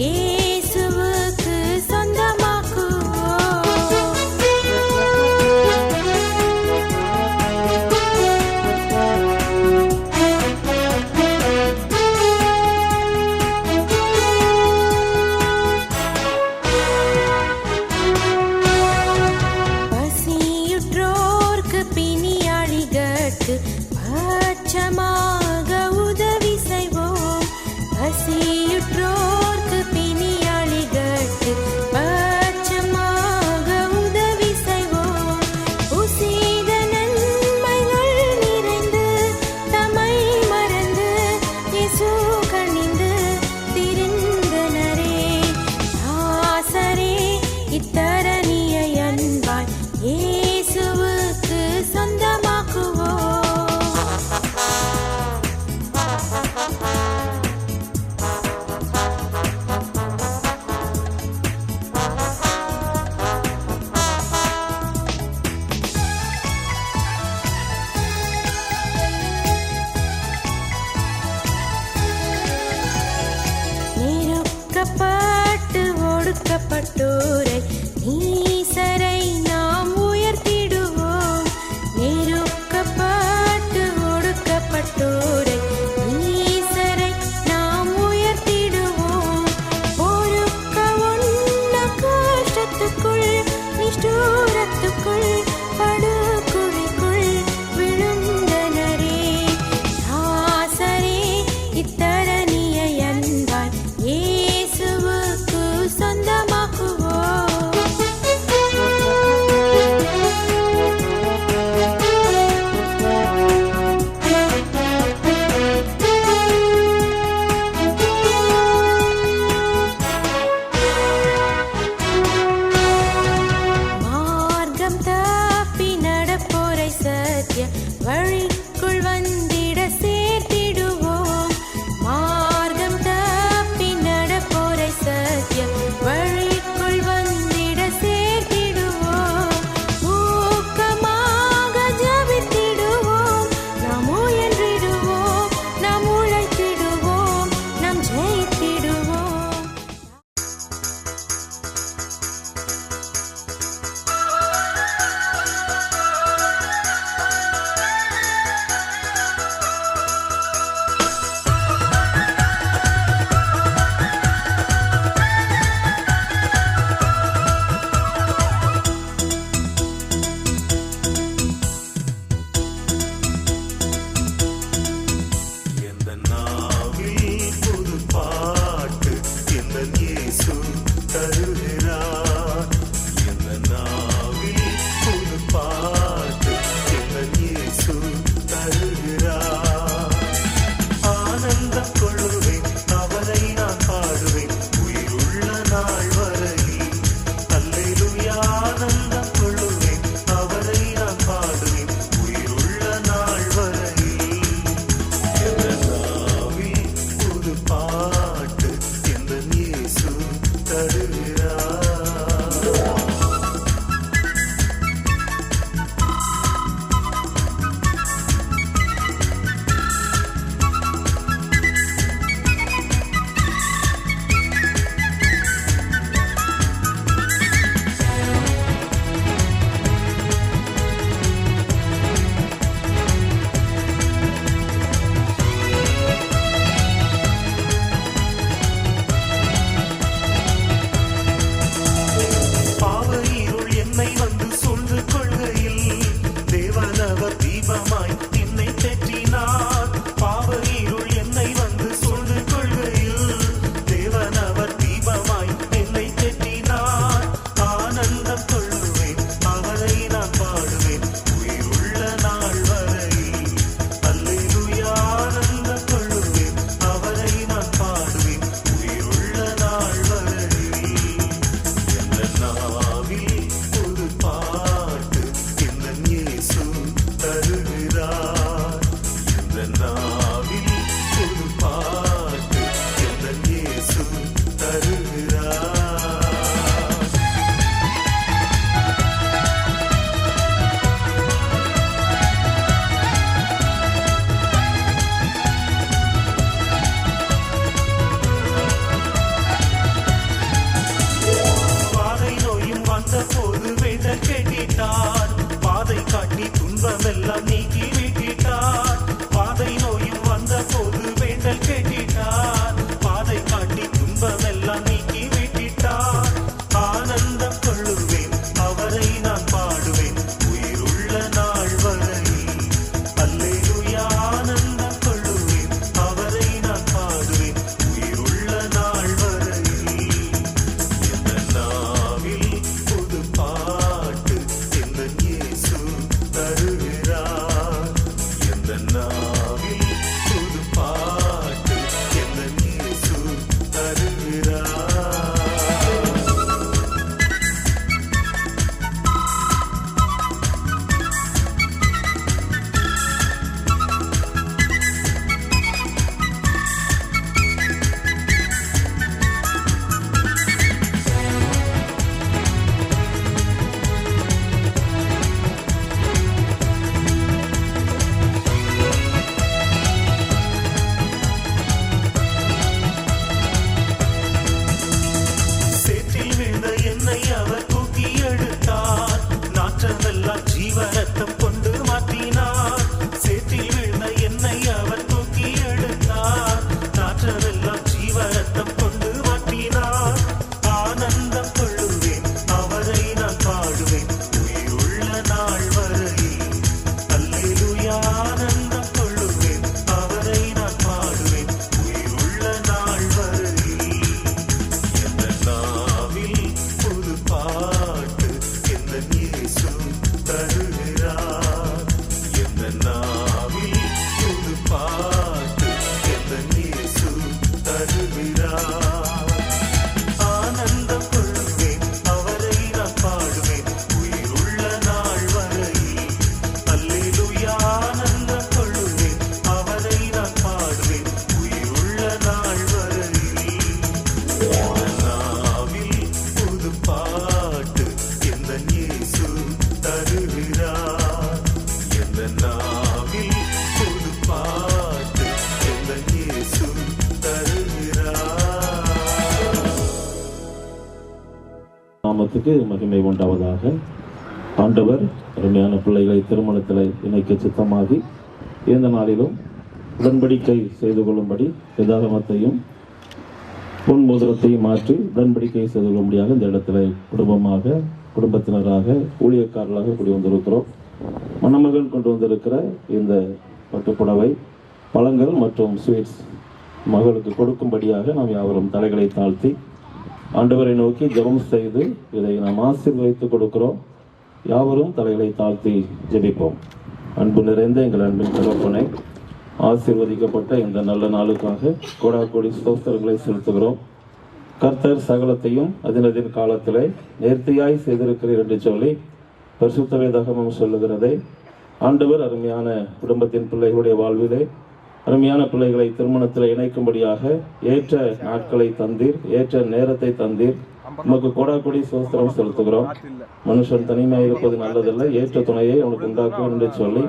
இயேசுவுக்கு சொந்தமாக்குவோம். பசியுற்றோர்க்கு பிணியாளிகட்கு பட்சமாக உதவி செய்வோம். பசியுற்றோர்க்கு பிணியாளிகட்கு பட்சமாக உதவி செய்வோம். உசித நன்மைகள் நிறைந்து தம்மை மறந்து இயேசு கணிந்து திரிந்தனரே. ஆசரே இத்தரணியை அன்பாய் இயேசுவுக்கு சொந்தமாக்குவோம். நெருக்கப்பட்டு ஒடுக்கப்பட்டோரை நீசரை நாம் உயர்த்திடுவோம். நெருக்கப்பட்டு ஒடுக்கப்பட்டோரை நீசரை நாம் உயர்த்திடுவோம். பொறுக்க உண்ண கஷ்டத்துக்குள் நிஷ்டூரத்துக்குள் படுகுழிக்குள் விழுந்தனரே. ஆசரே இத்தரணியை அன்பாய் இயேசுவுக்கு சொந்தமாக்குவோம். மார்க்கம் தப்பி நடப்போரை சத்திய வழிக்குள் வந்திட சேர்த்திடுவோம். மார்க்கம் தப்பி நடப்போரை சத்திய வழிக்குள் வந்திட சேர்த்திடுவோம். ஊக்கமாக ஜெபித்திடுவோம். நாம் முயன்றிடுவோம். நாம் உழைத்திடுவோம். நாம் ஜெயித்திடுவோம். எந்த நாவில் புது பாட்டு எந்த இயேசு தருகிறார். எந்த நாவில் புது பாட்டு எந்த இயேசு தருகிறார். ஆனந்தம் கொள்ளுவேன் அவரை நான் பாடுவேன் உயிருள்ள நாள் வரையில். அல்லேலூயா ஆனந்தம் கொள்ளுவேன் அவரை நான் பாடுவேன் உயிருள்ள நாள் வரையில். எந்த நாவில் புது பாட்டு எந்த இயேசு தருகிறார். பாவ இருள் என்னை வந்து சூழ்ந்து கொள்கையில் தேவனவர் தீபமாய் என்னை தேற்றினார். பாவ இருள் என்னை வந்து சூழ்ந்து கொள்கையில் தேவனவர் தீபமாய் என்னை தேற்றினார். ஆனந்தம் கொள்ளுவேன் அவரை நான் பாடுவேன் உயிருள்ள நாள் வரையில். அல்லேலூயா ஆனந்தம் கொள்ளுவேன் அவரை நான் பாடுவேன் உயிருள்ள நாள் வரையில். எந்த நாவில் புது பாட்டு எந்த இயேசு தருகிறார். எந்த நாவில் புது பாட்டு எந்த இயேசு தருகிறார். துன்பமெல்லாம் நீக்கி விட்டிட்டார். ஆனந்தம் கொள்ளுவேன், அவரை நான் பாடுவேன் உயிருள்ள நாள் வரை. அல்லேலூயா, ஆனந்தம் கொள்ளுவேன், அவரை நான் பாடுவேன் உயிருள்ள நாள் வரை. எந்த நாவில் புது பாட்டு எந்த இயேசு தருகிறார். எந்த நாவில் புது பாட்டு எந்த இயேசு தருகிறார். சேற்றில் விழுந்த என்னை அவர் தூக்கி எடுத்தார். நாற்றமெல்லாம் ஜீவரத்தம் கொண்டு மாற்றினார். சேற்றில் விழுந்த என்னை அவர் தூக்கி எடுத்தார். நாற்றமெல்லாம் ஜீவரத்தம் கொண்டு மாற்றினார். ஆனந்தம் கொள்ளுவேன், அவரை நான் பாடுவேன் உயிருள்ள நாள் வரை. அல்லேலூயா, ஆனந்தம் கொள்ளுவேன், அவரை நான் பாடுவேன் உயிருள்ள நாள் வரை. எந்த நாவில் புது பாட்டு எந்த இயேசு தருகிறார். எந்த நாவில் புது பாட்டு எந்த இயேசு தருகிறார். ஆனந்தம் கொள்ளுவேன், அவரை நான் பாடுவேன் உயிருள்ள நாள் வரை. அல்லேலூயா, ஆனந்தம் கொள்ளுவேன், அவரை நான் பாடுவேன் உயிருள்ள நாள் வரை. எந்த நாவில் புது பாட்டு எந்த இயேசு தருகிறார். எந்த நாவில் புது பாட்டு எந்த இயேசு தருகிறார். நாமத்துக்கு மகிமை உண்டாவதாக. ஆண்டவர் அருமையான பிள்ளைகளை திருமணத்தில் இணைக்க சித்தமாகி இந்த நாளிலும் உடன்படிக்கை செய்து கொள்ளும்படி வேதாகமத்தையும் பொன் மோதிரத்தையும் மாற்றி உடன்படிக்கை செய்து கொள்ளும்படியாக இந்த இடத்துல குடும்பத்தினராக ஊழியக்காரர்களாக கூடி வந்திருக்கிறோம். மணமகன் கொண்டு வந்திருக்கிற இந்த பட்டுப்புடவை, பழங்கள் மற்றும் ஸ்வீட்ஸ் மகளுக்கு கொடுக்கும்படியாக நாம் யாவரும் தலைகளை தாழ்த்தி ஆண்டவரை நோக்கி ஜெபம் செய்து இதை நாம் ஆசீர்வதித்து கொடுக்கிறோம். யாவரும் தலைகளை தாழ்த்தி ஜெபிப்போம். அன்பு நிறைந்த எங்கள் அன்பின் தகப்பனே, ஆசீர்வதிக்கப்பட்ட இந்த நல்ல நாளுக்காக கோடாகோடி ஸ்தோத்திரங்களை செலுத்துகிறோம். கர்த்தர் சகலத்தையும் அதினதின் காலத்திலே நேர்த்தியாய் செய்திருக்கிறீர் என்று சொல்லி பரிசுத்த வேதாகமம் சொல்லுகிறதை ஆண்டவர் அருமையான குடும்பத்தின் பிள்ளைகளுடைய வாழ்விலே அருமையான பிள்ளைகளை திருமணத்தில் இணைக்கும்படியாக ஏற்ற நாட்களை தந்தீர், ஏற்ற நேரத்தை தந்தீர். நமக்கு கோடாகோடி ஸ்தோத்திரம் செலுத்துகிறோம். மனுஷன் தனிமையாக இருப்பது நல்லதல்ல, ஏற்ற துணையை அவனுக்கு உண்டாக்கும் என்று சொல்லி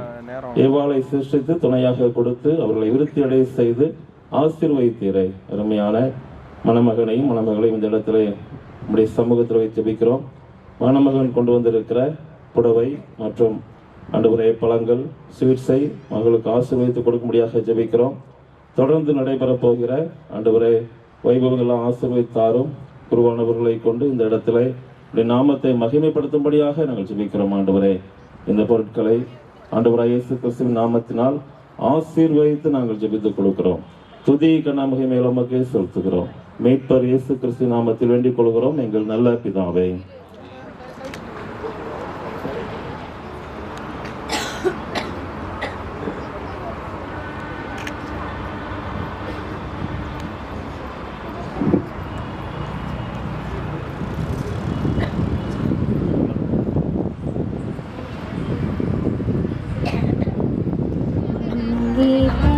ஏவாளை சிருஷ்டித்து துணையாக கொடுத்து அவர்களை விருத்தி அடைய செய்து ஆசீர்வதித்தீரை. அருமையான மணமகனையும் மணமகளையும் இந்த இடத்துல நம்முடைய சமூகத்தில் வைத்து ஜெபிக்கிறோம். மணமகன் கொண்டு வந்திருக்கிற புடவை மற்றும் ஆண்டவரே பழங்கள், ஸ்வீட்ஸை மகளுக்கு ஆசீர்வதித்து கொடுக்கும்படியாக ஜெபிக்கிறோம். தொடர்ந்து நடைபெறப் போகிற ஆண்டவரே வைபவங்கள்லாம் ஆசீர்வதித்தாரும் குருவானவர்களை கொண்டு இந்த இடத்துல உடைய நாமத்தை மகிமைப்படுத்தும்படியாக நாங்கள் ஜெபிக்கிறோம். ஆண்டவரே இந்த பொருட்களை ஆண்டவராய் இயேசு கிறிஸ்துவின் நாமத்தினால் ஆசீர்வதித்து நாங்கள் ஜெபித்துக் கொடுக்கிறோம். துதி கன மகிமை உமக்கே செலுத்துகிறோம். மீட்பர் இயேசு கிறிஸ்து நாமத்தில் வேண்டிக் கொள்கிறோம் எங்கள் நல்ல பிதாவே. Thank you.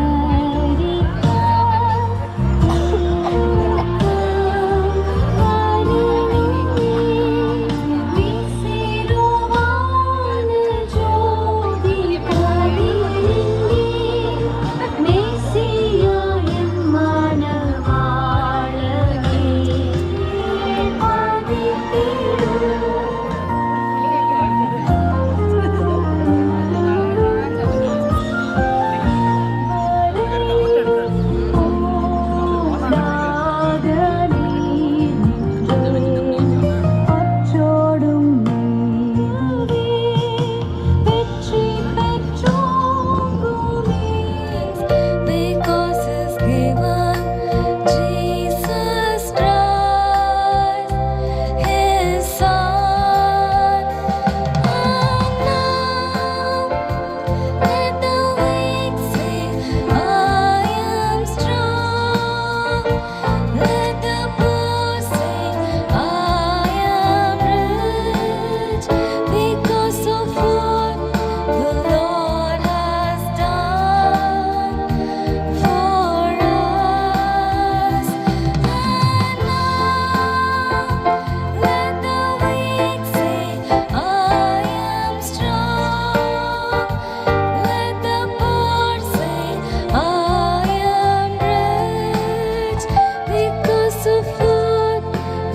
of what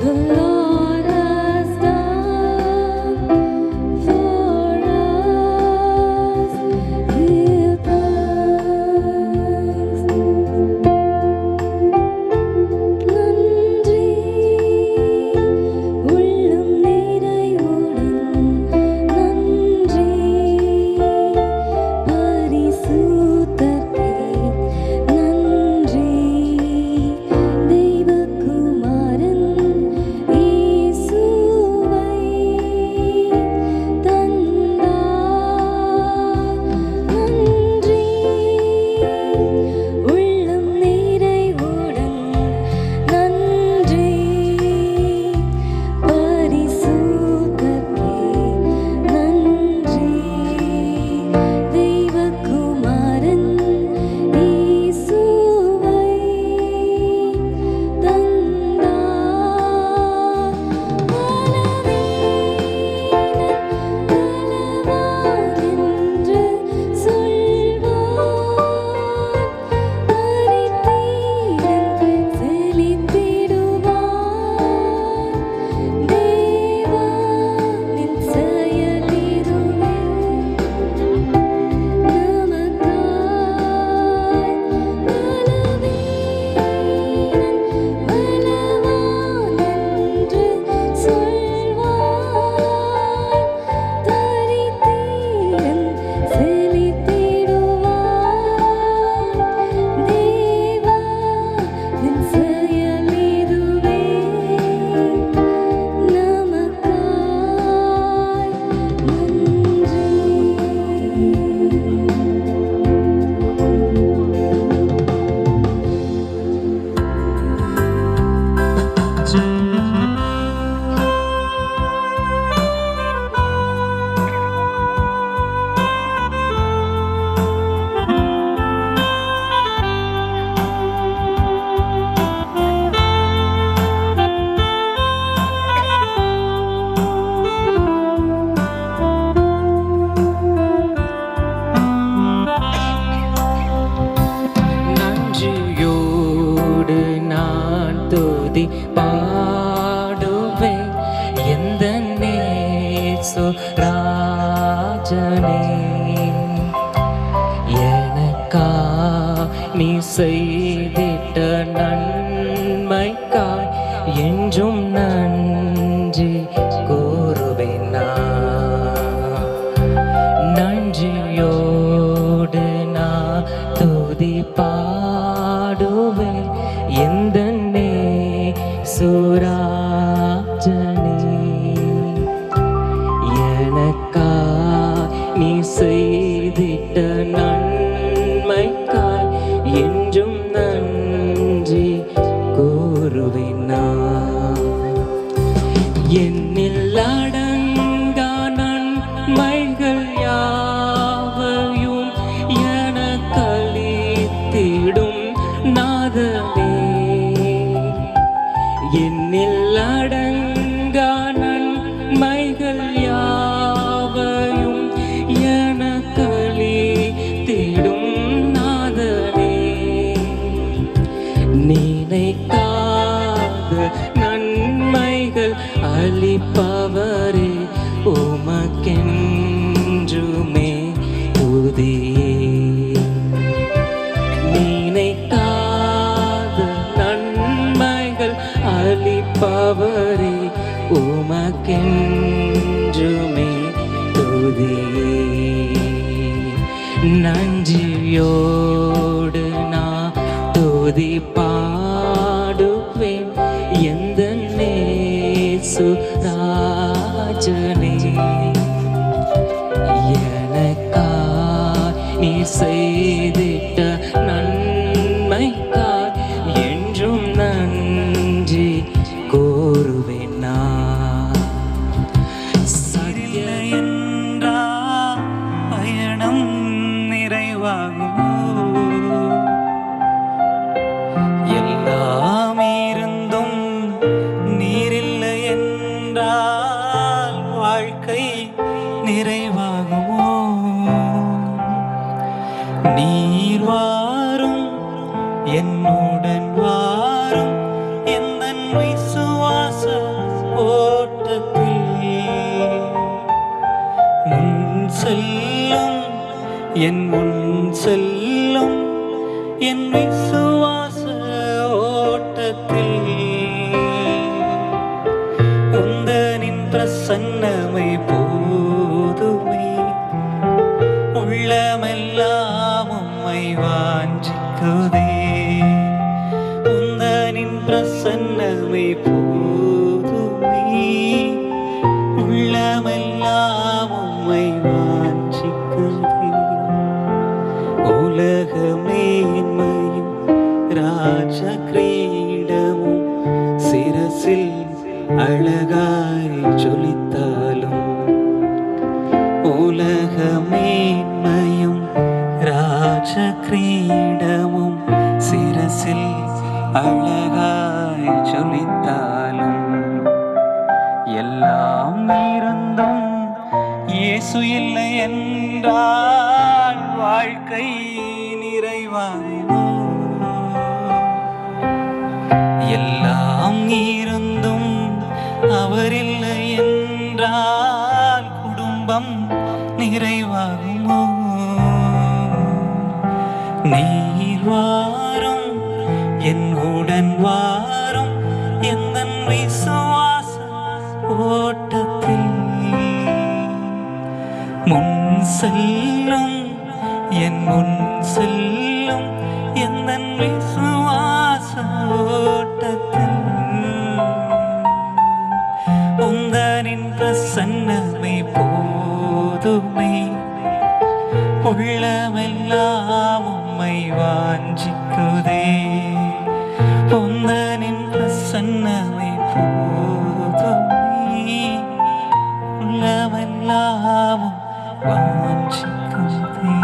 the Lord has done for us. Give thanks. நன்றி உள்ளம் நிறைவுடன் நன்றி பரிசுத்தர்க்கே நன்றி தெய்வகுமாரன் இயேசுவை தந்தார். நன்றி உள்ளம் நிறைவுடன் நன்றி பரிசுத்தர்க்கே நன்றி தெய்வகுமாரன் இயேசுவை தந்தார். பலவீனன் பலவான் என்று சொல்வான். பரிதீரன் செழித்திடுவான். தேவா நின் செயலிதுவே நமக்காய். பலவீனன் பலவான் என்று சொல்வான். தரித்திரன் செழித்திடுவான். தேவா நின் செயலிதுவே நமக்காய். நன்றியோடு நான் துதி பாடுவேன் எந்த நேசு ராஜனே. எனக்கா நீ செய்திட்ட நன்மைக்காய் என்றும் நன்றி கூறுவேன் நான். நன்றியோடு நான் துதி பாடுவேன் எந்த நேசுராஜனே. எனக்கா நீ செய்திட்ட நன்மைக்காய் என்றும் நன்றி கூறுவேன் நான். என்னில் அடங்கா நன்மைகள் யாவையும் எனக்களித்திடும் நாதனே. என்னில் அடங்கா நன்மைகள் யாவையும் எனக்களித்திடும் நாதனே. நினைக்காத நன்மைகள் அளிப்பவரே உமக்கென்றுமே துதியே. நினைக்காத நன்மைகள் அளிப்பவரே உமக்கென்றுமே துதியே. நன்றியோடு நான் துதி பாடுவேன் எந்த நேசு ராஜனே. எனக்கா நீ செய்திட்ட நன்மைக்காய் என்றும் நன்றி கூறுவேன் நான். இல்லை என்றா பயணம் நிறைவாகுமோ? எல்லாம் இருந்தும் நீரில்லை என்றால் விசுவாச ஓட்டத்தில் முன் செல்லும் என் விசுவாச ஓட்டத்தில் உந்தனின் பிரசன்னமை போதுமே உள்ளமெல்லாம் உம்மை வாஞ்சிக்குதே உந்தனின் பிரசன்னமை போதுமே உள்ளமெல்லாம் உம்மை வாஞ்சிக்குதே உலக மேன்மையும் ராஜ கிரீடமும் சிரசில் அழகாய் ஜொலித்தாலும் உலக மேன்மையும் ராஜ கிரீடமும் சிரசில் அழகாய் ஜொலித்தாலும் எல்லாம் இருந்தும் இயேசு இல்லை என்றால் வாழ்க்கை நிறைவாகுமோ எல்லாம் இருந்தும் அவரில்லை என்றால் குடும்பம் நிறைவாகுமோ நீர் வாரும் என்னுடன் வாரும் எந்தன் விசுவாச ஓட்டத்தில் முன் செல்லும் எந்தன் விசுவாச ஓட்டத்தில் உந்தனின் பிரசன்னமை போதுமே உள்ளமெல்லாம் உம்மை வாஞ்சிக்குதே உந்தனின் பிரசன்னமை போதுமே உள்ளமெல்லாம் வாஞ்சிக்குதே.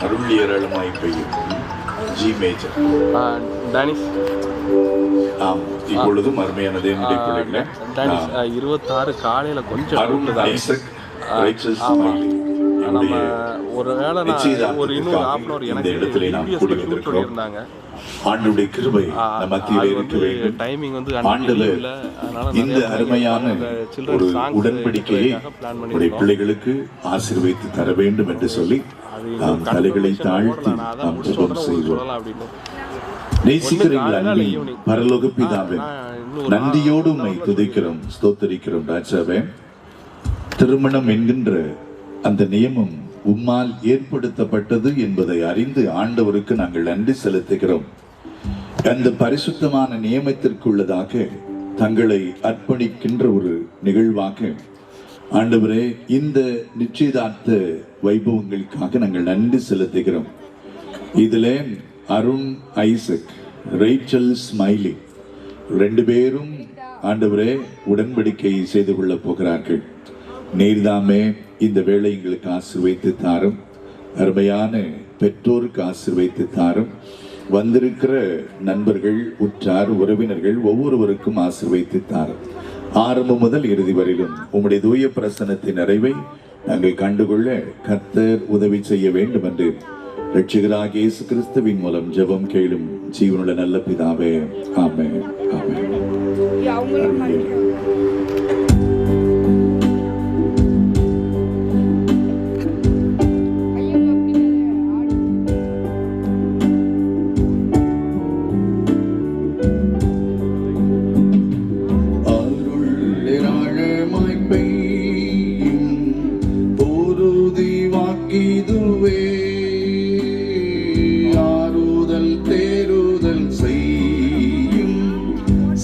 அருள் ஏராளமாய் பெய்யும் ஜி மேஜர். டானிஷ் ஆம், இப்பொழுதும் அருமையான தேவனுடைய பிள்ளைகளே, டானிஷ் 26 காலையில் கொஞ்சம் அருண் ஐசக் ரைச்சஸ் ஸ்மைலி நம்ம ஒரு வேளை ஒரு இன்னும் half an hour இந்த எனக்கு இடத்திலே நாம் கூடி வந்திருக்கிறோம். இருந்தாங்க. ஆண்டவருடைய கிருபை நம் மத்தியிலே இருக்க வேண்டும். டைமிங் வந்து ஆண்டவர் இந்த அருமையான ஒரு உடன்படிக்கையை உடைய பிள்ளைகளுக்கு ஆசீர்வதித்து தர வேண்டும் என்று சொல்லி நாம் தலைகளை தாழ்த்தி நாம் ஜெபம் செய்வோம். நேசிக்கிறீர்கள் அன்பின் பரலோக பிதாவே, நன்றியோடு உம்மை துதிக்கிறோம், ஸ்தோத்தரிக்கிறோம் ராஜாவே. திருமணம் என்கின்ற அந்த நியமம் உம்மால் ஏற்படுத்தப்பட்டது என்பதை அறிந்து ஆண்டவருக்கு நாங்கள் நன்றி செலுத்துகிறோம். அந்த பரிசுத்தமான நியமத்திற்குள்ளதாக தங்களை அர்ப்பணிக்கின்ற ஒரு நிகழ்வாக ஆண்டவரே இந்த நிச்சயதார்த்த வைபவங்களுக்காக நாங்கள் நன்றி செலுத்துகிறோம். இதிலே அருண் ஐசக், ரேச்சல் ஸ்மைலி 2 பேரும் ஆண்டவரே உடன்படிக்கை செய்து கொள்ள போகிறார்கள். நீர்தாமே இந்த வேளை எங்களுக்கு ஆசீர்வதித்து தாரும். அருமையான பெற்றோருக்கு ஆசீர்வதித்து தாரும். வந்திருக்கிற நண்பர்கள், உற்றார், உறவினர்கள் ஒவ்வொருவருக்கும் ஆசீர்வதித்து தாரும். ஆரம்பம் முதல் இறுதி வரையிலும் உம்முடைய தூய பிரசன்னத்தின் நிறைவை நாங்கள் கண்டுகொள்ள கர்த்தர் உதவி செய்ய வேண்டும் என்று இரட்சகராகிய இயேசு கிறிஸ்துவின் மூலம் ஜெபம் கேளும் ஜீவனுள்ள நல்ல பிதாவே, ஆமென், ஆமென்.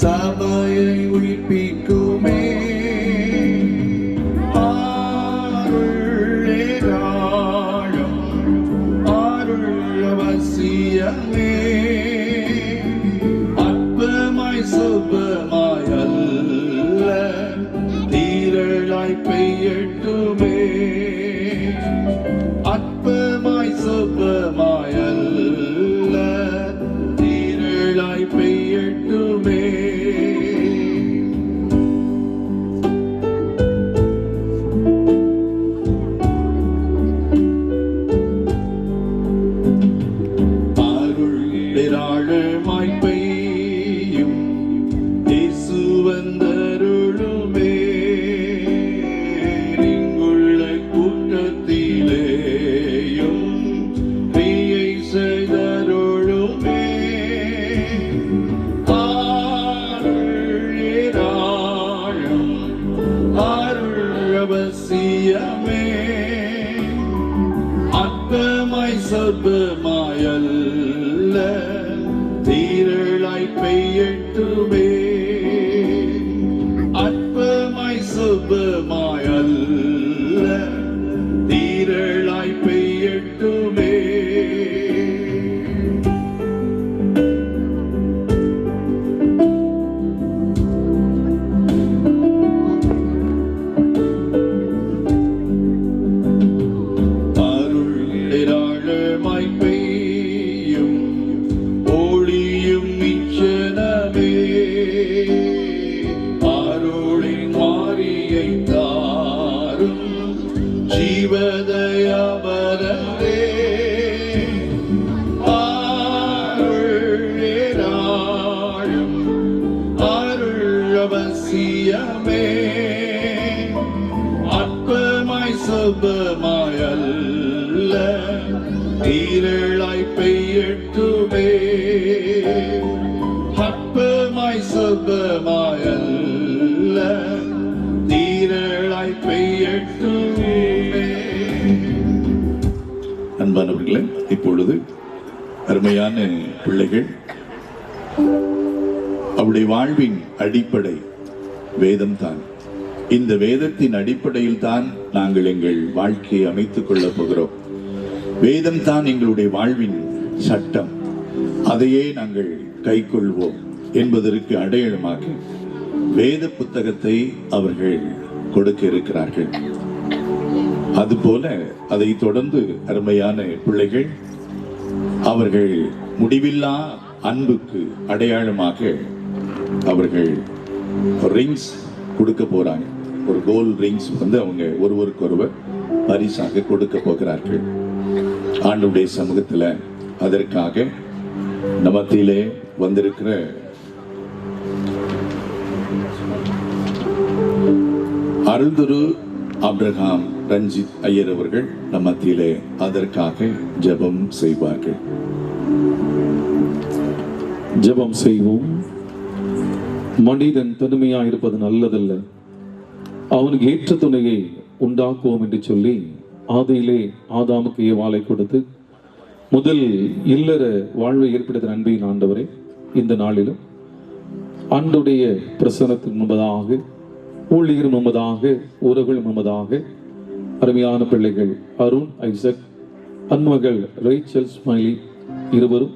சபையை உயிர்ப்பிக்குமே ஆருளேராழம் அருள் அவசியமே அற்பமாய் சுபமாய் அல்ல தீரளாய் பெய்யட்டுமே அற்பமாய் சுபமாய் அல்ல தீரளாய் பெய்யட்டுமே அருள் பெய்யும் இயேசு வந்தருளுமே இங்குள்ள கூட்டத்திலேயும் கிரியை செய்தருளுமே ஆருளேராழம் அருள் அவசியமே அற்பமாய் சொற்பமாய் அல்ல தீரளாய் பெய்யட்டுமே அற்பமாய் சுபமாய் அல்ல தீரளாய் பெய்யட்டுமே அருளேராழமாய் பெய்யும் ஒளியும் நிச்சனமே அருளின் மாரியை தாரும் ஜீவதயபரவே அருளேராழம் அருள் அவசியமே அற்பமாய் சுபமாய் அல்ல தீரளாய் பெய்யட்டுமே அற்பமாய் சுபமாய் அல்ல தீரளாய் பெய்யட்டுமே. அன்பானவர்களே, இப்பொழுது அருமையான பிள்ளைகள் அவருடைய வாழ்வின் அடிப்படை வேதம் தான். இந்த வேதத்தின் அடிப்படையில் தான் நாங்கள் எங்கள் வாழ்க்கையை அமைத்துக் கொள்ளப் போகிறோம். வேதம் தான் எங்களுடைய வாழ்வின் சட்டம். அதையே நாங்கள் கைக்கொள்வோம் என்பதற்கு அடையாளமாக வேத புத்தகத்தை அவர்கள் கொடுக்க இருக்கிறார்கள். அதுபோல அதை தொடர்ந்து அருமையான பிள்ளைகள் அவர்கள் முடிவில்லா அன்புக்கு அடையாளமாக அவர்கள் ரிங்ஸ் கொடுக்க போறாங்க. ஒரு கோல்ட் ரிங்ஸ் அவங்க ஒருவருக்கொருவர் பரிசாக கொடுக்க போகிறார்கள். ஆண்டவருடைய சமூகத்துல அதற்காக நமத்திலே வந்திருக்கிற அருள்திரு ஆபிரகாம் ரஞ்சித் ஐயர் அவர்கள் நமத்திலே அதற்காக ஜெபம் செய்வார்கள். ஜெபம் செய்வோம். மனிதன் தனிமையாயிருப்பது நல்லதல்ல, அவனுக்கு ஏற்ற துணையை உண்டாக்குவோம் என்று சொல்லி ஆதியிலே ஆதாமுக்கு ஏவாளை கொடுத்து முதல் இல்லற வாழ்வை ஏற்படுத்த அன்பின் ஆண்டவரே, இந்த நாளிலும் ஆண்டுடைய பிரசனத்தின் முன்பதாக, ஊழியர் முன்பதாக, உறவுகள் முன்பதாக அருமையான பிள்ளைகள் அருண், ஐசக், அன்மகள் ரேச்சல், ஸ்மைலி இருவரும்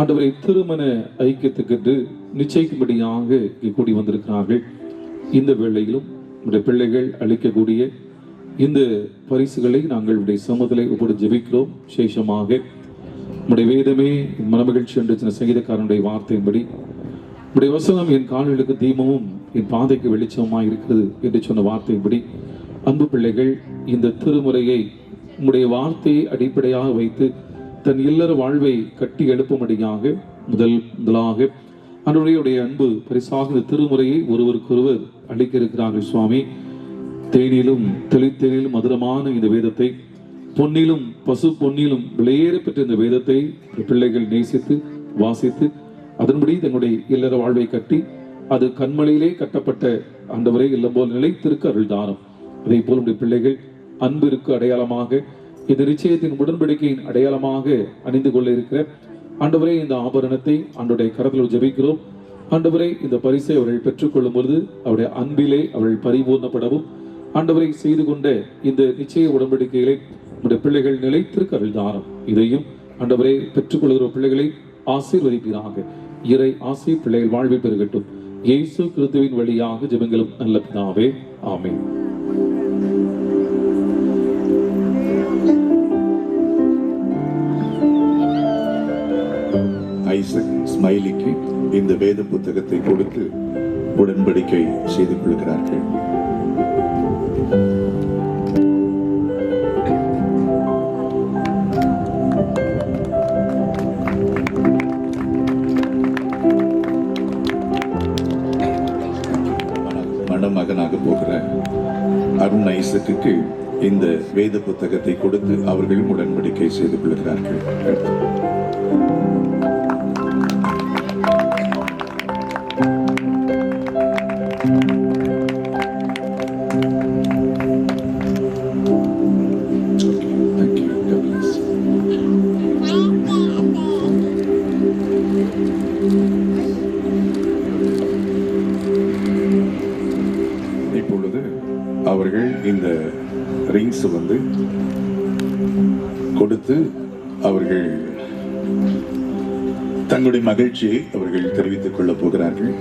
ஆண்டவரை திருமண ஐக்கியத்துக்கு நிச்சயிக்கும்படியாக கூடி வந்திருக்கிறார்கள். இந்த வேளையிலும் நம்முடைய பிள்ளைகள் அளிக்கக்கூடிய இந்த பரிசுகளை நாங்கள் உடைய சமூகத்திலே ஒப்புடு ஜெபிக்கிறோம். விசேஷமாக நம்முடைய வேதமே மனமகிழ்ச்சி என்று சின்ன சங்கீதக்காரனுடைய வார்த்தையின்படி உடைய வசனம் என் கால்களுக்கு தீபமும் என் பாதைக்கு வெளிச்சமாய் இருக்கிறது என்று சொன்ன வார்த்தையின்படி அன்பு பிள்ளைகள் இந்த திருமுறையை உம்முடைய வார்த்தையை அடிப்படையாக வைத்து தன் இல்லற வாழ்வை கட்டி எழுப்பும்படியாக முதலாக அன்றைய அன்பு பரிசாக இந்த திருமுறையை ஒருவருக்கொருவர் அளிக்க இருக்கிறார்கள். சுவாமி, தேனிலும் தெளித்தேனிலும் மதுரமான இந்த வேதத்தை, பொன்னிலும் பசு பொன்னிலும் விலையேற பெற்ற இந்த வேதத்தை பிள்ளைகள் நேசித்து வாசித்து அதன்படி தங்களுடைய இல்லற வாழ்வை கட்டி அது கண்மலையிலே கட்டப்பட்ட ஆண்டவரை இல்லம் போல் நிலைத்திருக்க அருள் தாரம். அதே போல் நம்முடைய பிள்ளைகள் அன்பிற்கு அடையாளமாக இந்த நிச்சயத்தின் உடன்படிக்கையின் அடையாளமாக அணிந்து கொள்ள இருக்கிற ஆண்டவரே, இந்த ஆபரணத்தை ஆண்டவருடைய கரத்தில் ஜெபிக்கிறோம். ஆண்டவரே, இந்த பரிசை அவர்கள் பெற்றுக்கொள்ளும் பொழுது அவருடைய அன்பிலே அவர்கள் பரிபூர்ணப்படவும் ஆண்டவரை செய்து கொண்ட இந்த நிச்சய உடன்படிக்கைகளை நம்முடைய பிள்ளைகள் நிலைத்திருக்க அருள் தாரும். இதையும் ஆண்டவரே பெற்றுக்கொள்கிற பிள்ளைகளை ஆசீர்வதிப்பீராக. இறை ஆசை பிள்ளைகள் வாழ்வை பெருகட்டும். இயேசு கிறிஸ்துவின் வழியாக ஜெபங்களும் நல்ல பிதாவே, ஆமென். ஐசக் ஸ்மைலிக்கு இந்த வேத புத்தகத்தை கொடுத்து உடன்படிக்கை செய்து கொள்கிறார்கள். மணமகனாக போகிற அருண் ஐசக்கு இந்த வேத புத்தகத்தை கொடுத்து அவர்களும் உடன்படிக்கை செய்து கொள்கிறார்கள். இப்பொழுது அவர்கள் இந்த ரிங்ஸ் வந்து கொடுத்து அவர்கள் தங்களுடைய மகிழ்ச்சியை அவர்கள் தெரிவித்துக் கொள்ளப் போகிறார்கள்.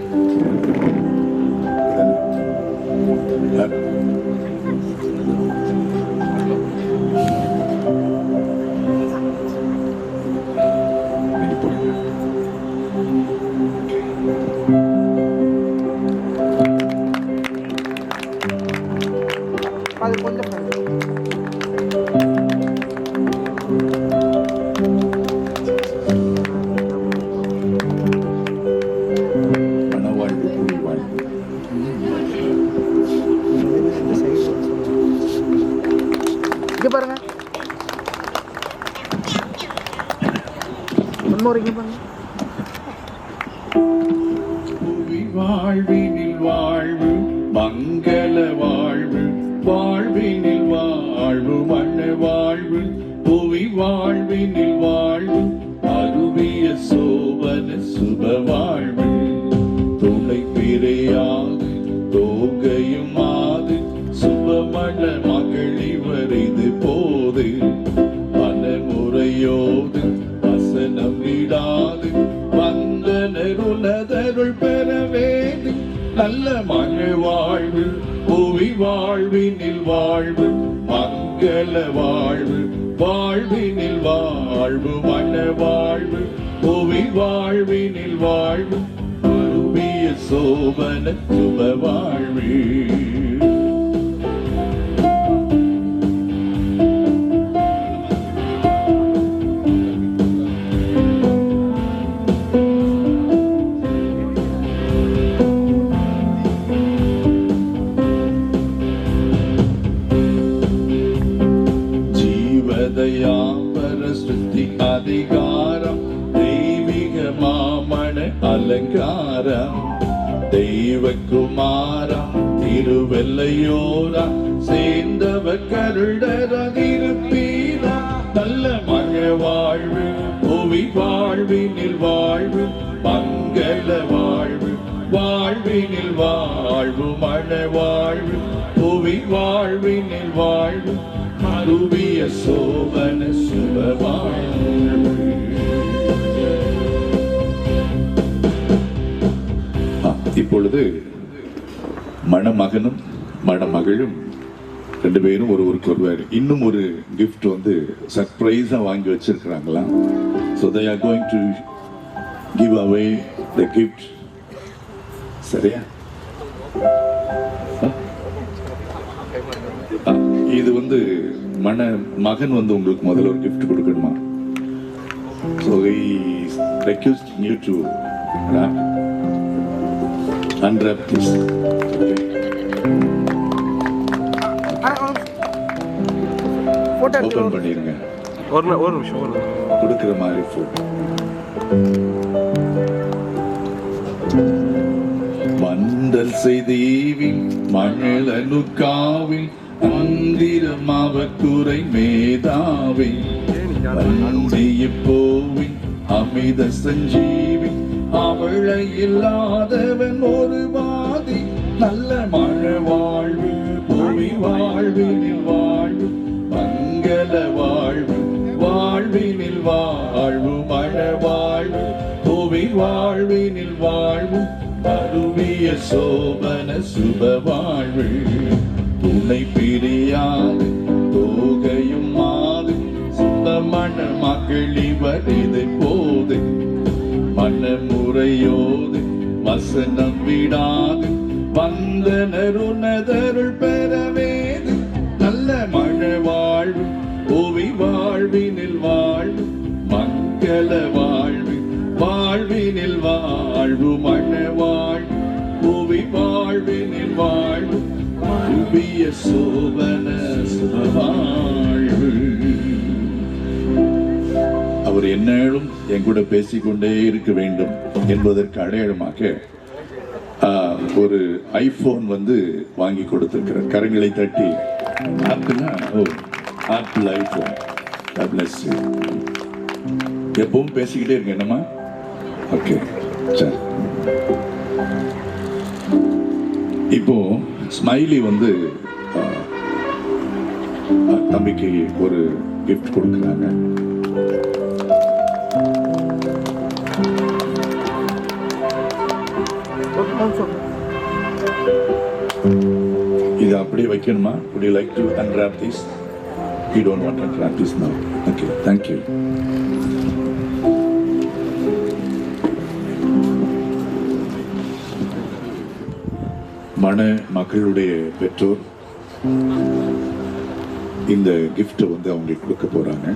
பாருங்க, வாழ்வினில் வாழ்வு மங்கள வாழ்வு, வாழ்வினில் வாழ்வு மன வாழ்வு, புவி வாழ்வினில் வாழ்வு அருவிய சோபன சுப வாழ்வு, துணை பிறையாது தோகையுமாது சுபமண மகளிவரைது போது, பலமுறையோடு வசனம் விடாது வந்தனருளதருள் பெறவேது, நல்ல மன வாழ்வு புவி வாழ்வினில் வாழ்வு மங்கள வாழ்வு, வாழ்வினில் வாழ்வு மன வாழ்வு, புவி வாழ்வினில் வாழ்வு அருவிய சோபன சுப வாழ்வு. பரஸ்ருதி அதிகாரம் தெய்வீக மாமண அலங்காரம், தெய்வகுமாரா திருவெல்லையோரா சேர்ந்தவ கருடரதிருப்பீரா, நல்ல மன வாழ்வு புவி வாழ்வினில் வாழ்வு மங்கள வாழ்வு, வாழ்வினில் வாழ்வு மன வாழ்வு, புவி வாழ்வினில் வாழ்வு அருவிய சோபன சுப வாழ்வு. இப்பொழுது மணமகனும் மணமகளும் ரெண்டு பேரும் ஒருவருக்கு ஒருவர் இன்னும் ஒரு கிஃப்ட் வந்து சர்ப்ரைஸா வாங்கி வச்சிருக்கிறாங்களா. So they are going to give away the gift. சரியா? இது வந்து மகன் வந்து உங்களுக்கு முதல்ல ஒரு gift கொடுக்கணுமா. So he requested you to unwrap this. Open பண்ணிருங்க. ஒரு நிமிஷம் கொடுக்கிற மாதிரி போட்டோ. வந்தல் செய்தீவின் மணலனுக்காவில் அந்திரமாவக்குறை மேதாவி, வந்திய போவின் அமித சஞ்சீவி அவளை இல்லாதவன் ஒரு பாதி. நல்ல மழை வாழ்வு புவி வாழ்வினில் வாழ்வு மங்கள வாழ்வு வாழ்வினில் வாழ்வு மழை வாழ்வு புவி வாழ்வினில் வாழ்வு அருவிய சோபன சுப வாழ்வு. உன்னை பிரியாது தோகையும் மாது சுத்தமண மகிழிவர் இது போது மனமுறையோது வசனம் விடாது வந்தனர் உனதருள் பெறவேது. நல்ல மழை வாழ்வு புவி வாழ்வினில் வாழ்வு மங்கள வாழ்வு வாழ்வினில் வாழ்வு மழை வாழ்வு புவி வாழ்வினில் வாழ்வு அருவிய சோபன வாழ்வு. அவர் எந்நாளும் என் கூட பேசிக்கொண்டே இருக்க வேண்டும் என்பதற்கு அடையாளமாக ஒரு ஐபோன் வாங்கி கொடுத்திருக்கிறார். கரங்களை தட்டி ஆப்பிள் ஐபோன். எப்பவும் பேசிக்கிட்டே இருங்க என்னம்மா. ஓகே சரி. இப்போ ஸ்மைலி தம்பிக்கு ஒரு கிஃப்ட் கொடுக்குறாங்க. இது அப்படியே வைக்கணுமா? Would you like to unwrap this? You don't want to unwrap this now. Okay, thank you. மகளுடைய பெற்றோர் இந்த கிஃப்ட் அவங்களுக்கு கொடுக்க போறாங்க.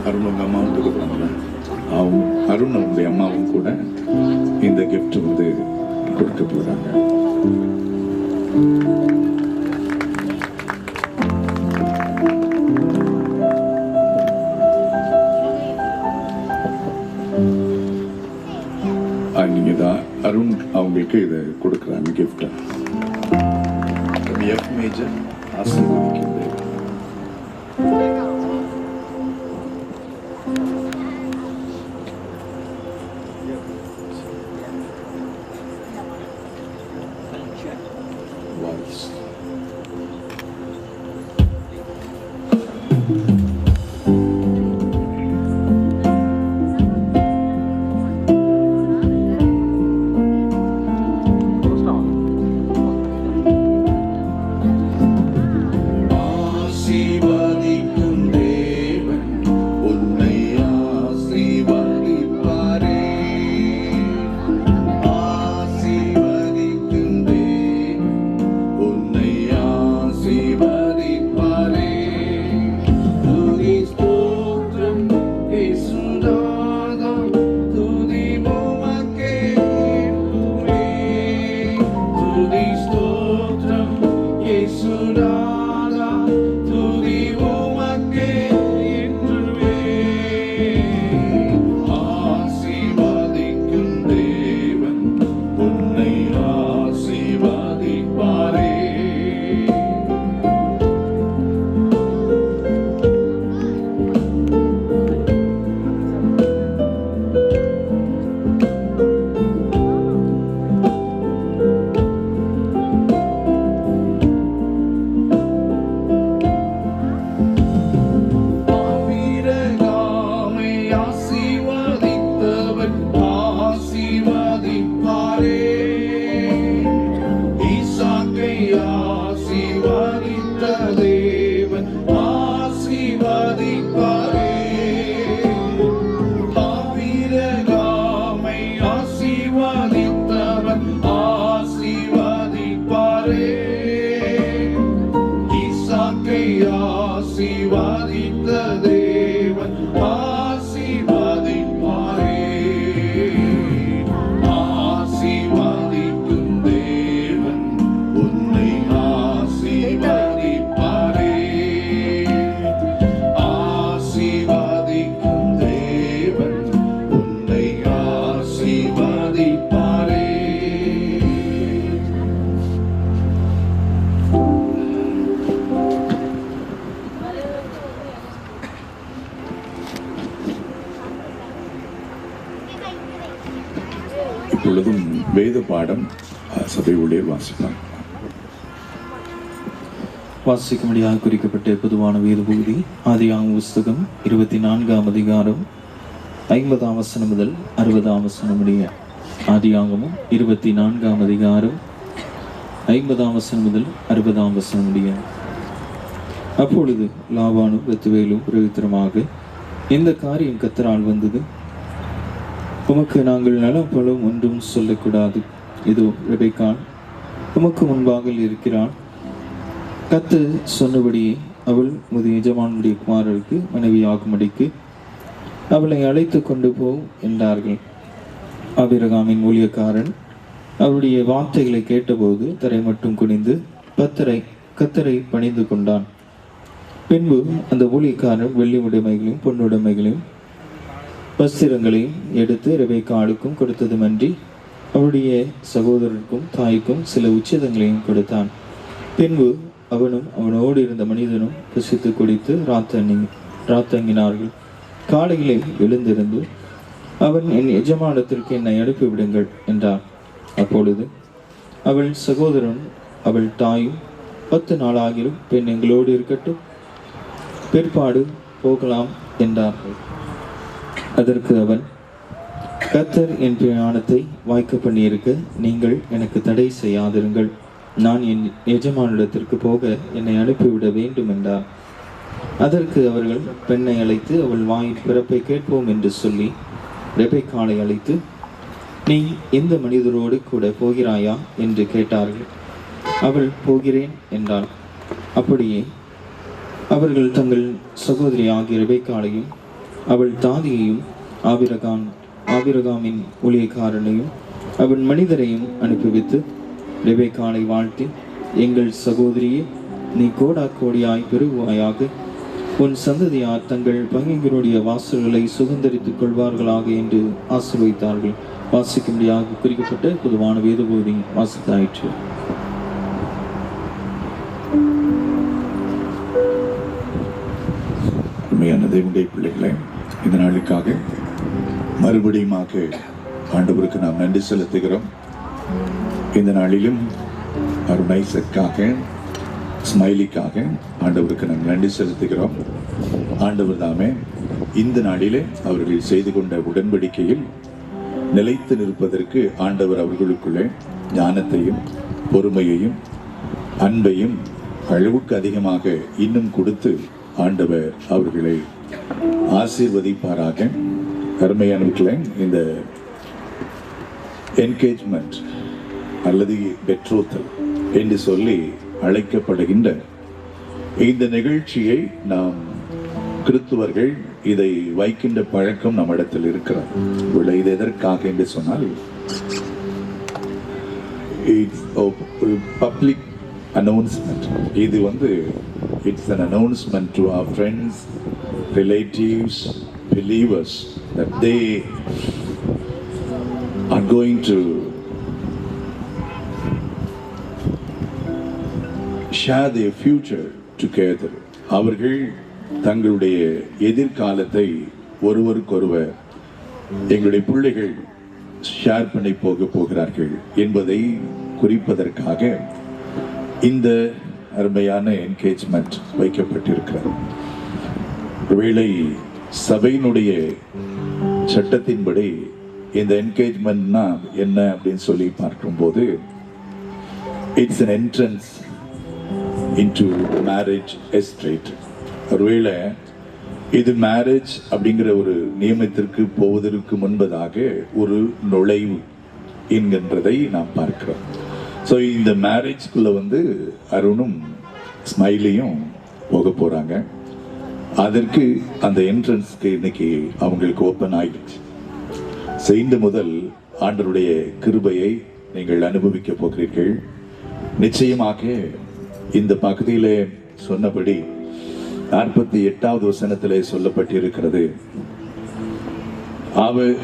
அருண் உங்க அம்மாவும் கொடுக்குறாங்க. அருண் அவங்களுடைய அம்மாவும் கூட இந்த கிஃப்ட் கொடுக்க போறாங்க. நீங்க தான் அருண் அவங்களுக்கு இதை கொடுக்குறாங்க கிஃப்ட். F major ஆசீர்வதிக்கின்றேன். பாடம் சபை ஊழியர் வாசிப்பார். வாசிக்கும்படியாக குறிக்கப்பட்ட பொதுவான வேத பகுதி ஆதியாகம புஸ்தகம் 24ஆம் அதிகாரம் 50ஆம் வசனம் முதல் 60ஆம் வசனம் முடிய. ஆதியாகமம் 24ஆம் அதிகாரம் 50ஆம் வசனம் முதல் 60ஆம் வசனம் முடிய. அப்பொழுது லாபானும் பெத்துவேலும் பிரவித்திரமாக, இந்த காரியம் கர்த்தரால் வந்தது, உமக்கு நாங்கள் நலம் பலம் ஒன்றும் சொல்லக்கூடாது. இதோ ரெபெக்காள் உமக்கு முன்பாக இருக்கிறாள். கர்த்தர் சொன்னபடியே அவள் முது எஜமானுடைய குமாரருக்கு மனைவியாகும்படிக்கு அவளை அழைத்து கொண்டு போ என்றார்கள். ஆபிரகாமின் ஊழியக்காரன் அவருடைய வார்த்தைகளை கேட்டபோது தரை மட்டும் குனிந்து கத்தரை பணிந்து கொண்டான். பின்பு அந்த ஊழியக்காரன் வெள்ளி உடைமைகளையும் பொன்னுடைமைகளையும் வஸ்திரங்களையும் எடுத்து ரெபெக்காளுக்கும் கொடுத்ததுமன்றி அவருடைய சகோதரருக்கும் தாய்க்கும் சில உச்சிதங்களையும் கொடுத்தான். பின்பு அவனும் அவனோடு இருந்த மனிதனும் புசித்து குடித்து ராத்தங்கினார்கள். காலையிலே எழுந்திருந்து அவன், என் எஜமானத்திற்கு என்னை அனுப்பிவிடுங்கள் என்றான். அப்பொழுது அவள் சகோதரன் அவள் தாயும், 10 நாளாகிலும் பெண் எங்களோடு இருக்கட்டும், பிற்பாடு போகலாம் என்றார்கள். அதற்கு அவன், கர்த்தர் என் பிரயாணத்தை வாய்க்க பண்ணியிருக்க நீங்கள் எனக்கு தடை செய்யாதிருங்கள். நான் என் எஜமானிடத்திற்கு போக என்னை அனுப்பிவிட வேண்டும் என்றார். அதற்கு அவர்கள் பெண்ணை அழைத்து அவள் வாயின் பிறப்பை கேட்போம் என்று சொல்லி ரெபெக்காளை அழைத்து, நீ இந்த மனிதரோடு கூட போகிறாயா என்று கேட்டார்கள். அவள் போகிறேன் என்றாள். அப்படியே அவர்கள் தங்கள் சகோதரி ஆகிய ரெபெக்காளையும் அவள் தாதியையும் ஆபிரகாமின் ஊழியக்காரனையும் அவன் மனிதரையும் அனுப்பிவித்து ரெபெக்காளை வாழ்த்தி, எங்கள் சகோதரியே, நீ கோடா கோடியாய் பெருகுவாயாக, உன் சந்ததியார் தங்கள் பகைஞருடைய வாசல்களை சுதந்திரித்துக் கொள்வார்களாக என்று ஆசீர்வதித்தார்கள். வாசிக்கும்படியாக குறிக்கப்பட்ட பொதுவான வேத பகுதி வாசித்தாயிற்று. தேவனுடைய பிள்ளைகளை, இந்த நாளுக்காக மறுபடியும் ஆண்டவருக்கு நாம் நன்றி செலுத்துகிறோம். இந்த நாளிலும் அருணைசக்காக ஸ்மைலிக்காக ஆண்டவருக்கு நாம் நன்றி செலுத்துகிறோம். ஆண்டவர் தாமே இந்த நாளிலே அவர்கள் செய்து கொண்ட உடன்படிக்கையில் நிலைத்து நிற்பதற்கு ஆண்டவர் அவர்களுக்குள்ளே ஞானத்தையும் பொறுமையையும் அன்பையும் அளவுக்கு அதிகமாக இன்னும் கொடுத்து ஆண்டவர் அவர்களை ஆசீர்வதிப்பாராக. அருமையானவர்களே, இந்த என்கேஜ்மெண்ட் அல்லது பெட்ரோத்தல் என்று சொல்லி அழைக்கப்படுகின்ற இந்த நிகழ்ச்சியை நாம் கிறிஸ்துவர்கள் இதை வைக்கின்ற பழக்கம் நம்மிடத்தில் இருக்கிறது. இது எதற்காக என்று சொன்னால், பப்ளிக் announcement. இது it's an announcement to our friends, relatives, believers that they are going to share their future together. அவர்கள் தங்களுடைய எதிர்காலத்தை ஒருவருக்கொருவர் எங்களுடைய பிள்ளைகள் ஷேர் பண்ணி போகிறார்கள் என்பதை குறிப்பதற்காக இந்த அருமையான என்கேஜ்மெண்ட் வைக்கப்பட்டிருக்கிறது. ஒருவேளை சபையினுடைய சட்டத்தின்படி இந்த என்கேஜ்மெண்ட்னா என்ன அப்படின்னு சொல்லி பார்க்கும்போது, it's an entrance into marriage estate. ஒருவேளை இது மேரேஜ் அப்படிங்கிற ஒரு நியமத்திற்கு போவதற்கு முன்பதாக ஒரு நுழைவு என்கின்றதை நாம் பார்க்கிறோம். ஸோ இந்த மேரேஜ்குள்ள அருணும் ஸ்மைலியும் போக போறாங்க. அதற்கு அந்த என்ட்ரன்ஸ்க்கு இன்னைக்கு அவங்களுக்கு ஓப்பன் ஆகிடுச்சு. செய்த முதல் ஆண்டவருடைய கிருபையை நீங்கள் அனுபவிக்க போகிறீர்கள். நிச்சயமாக இந்த பகுதியிலே சொன்னபடி 48வது வசனத்திலே சொல்லப்பட்டிருக்கிறது, அவர்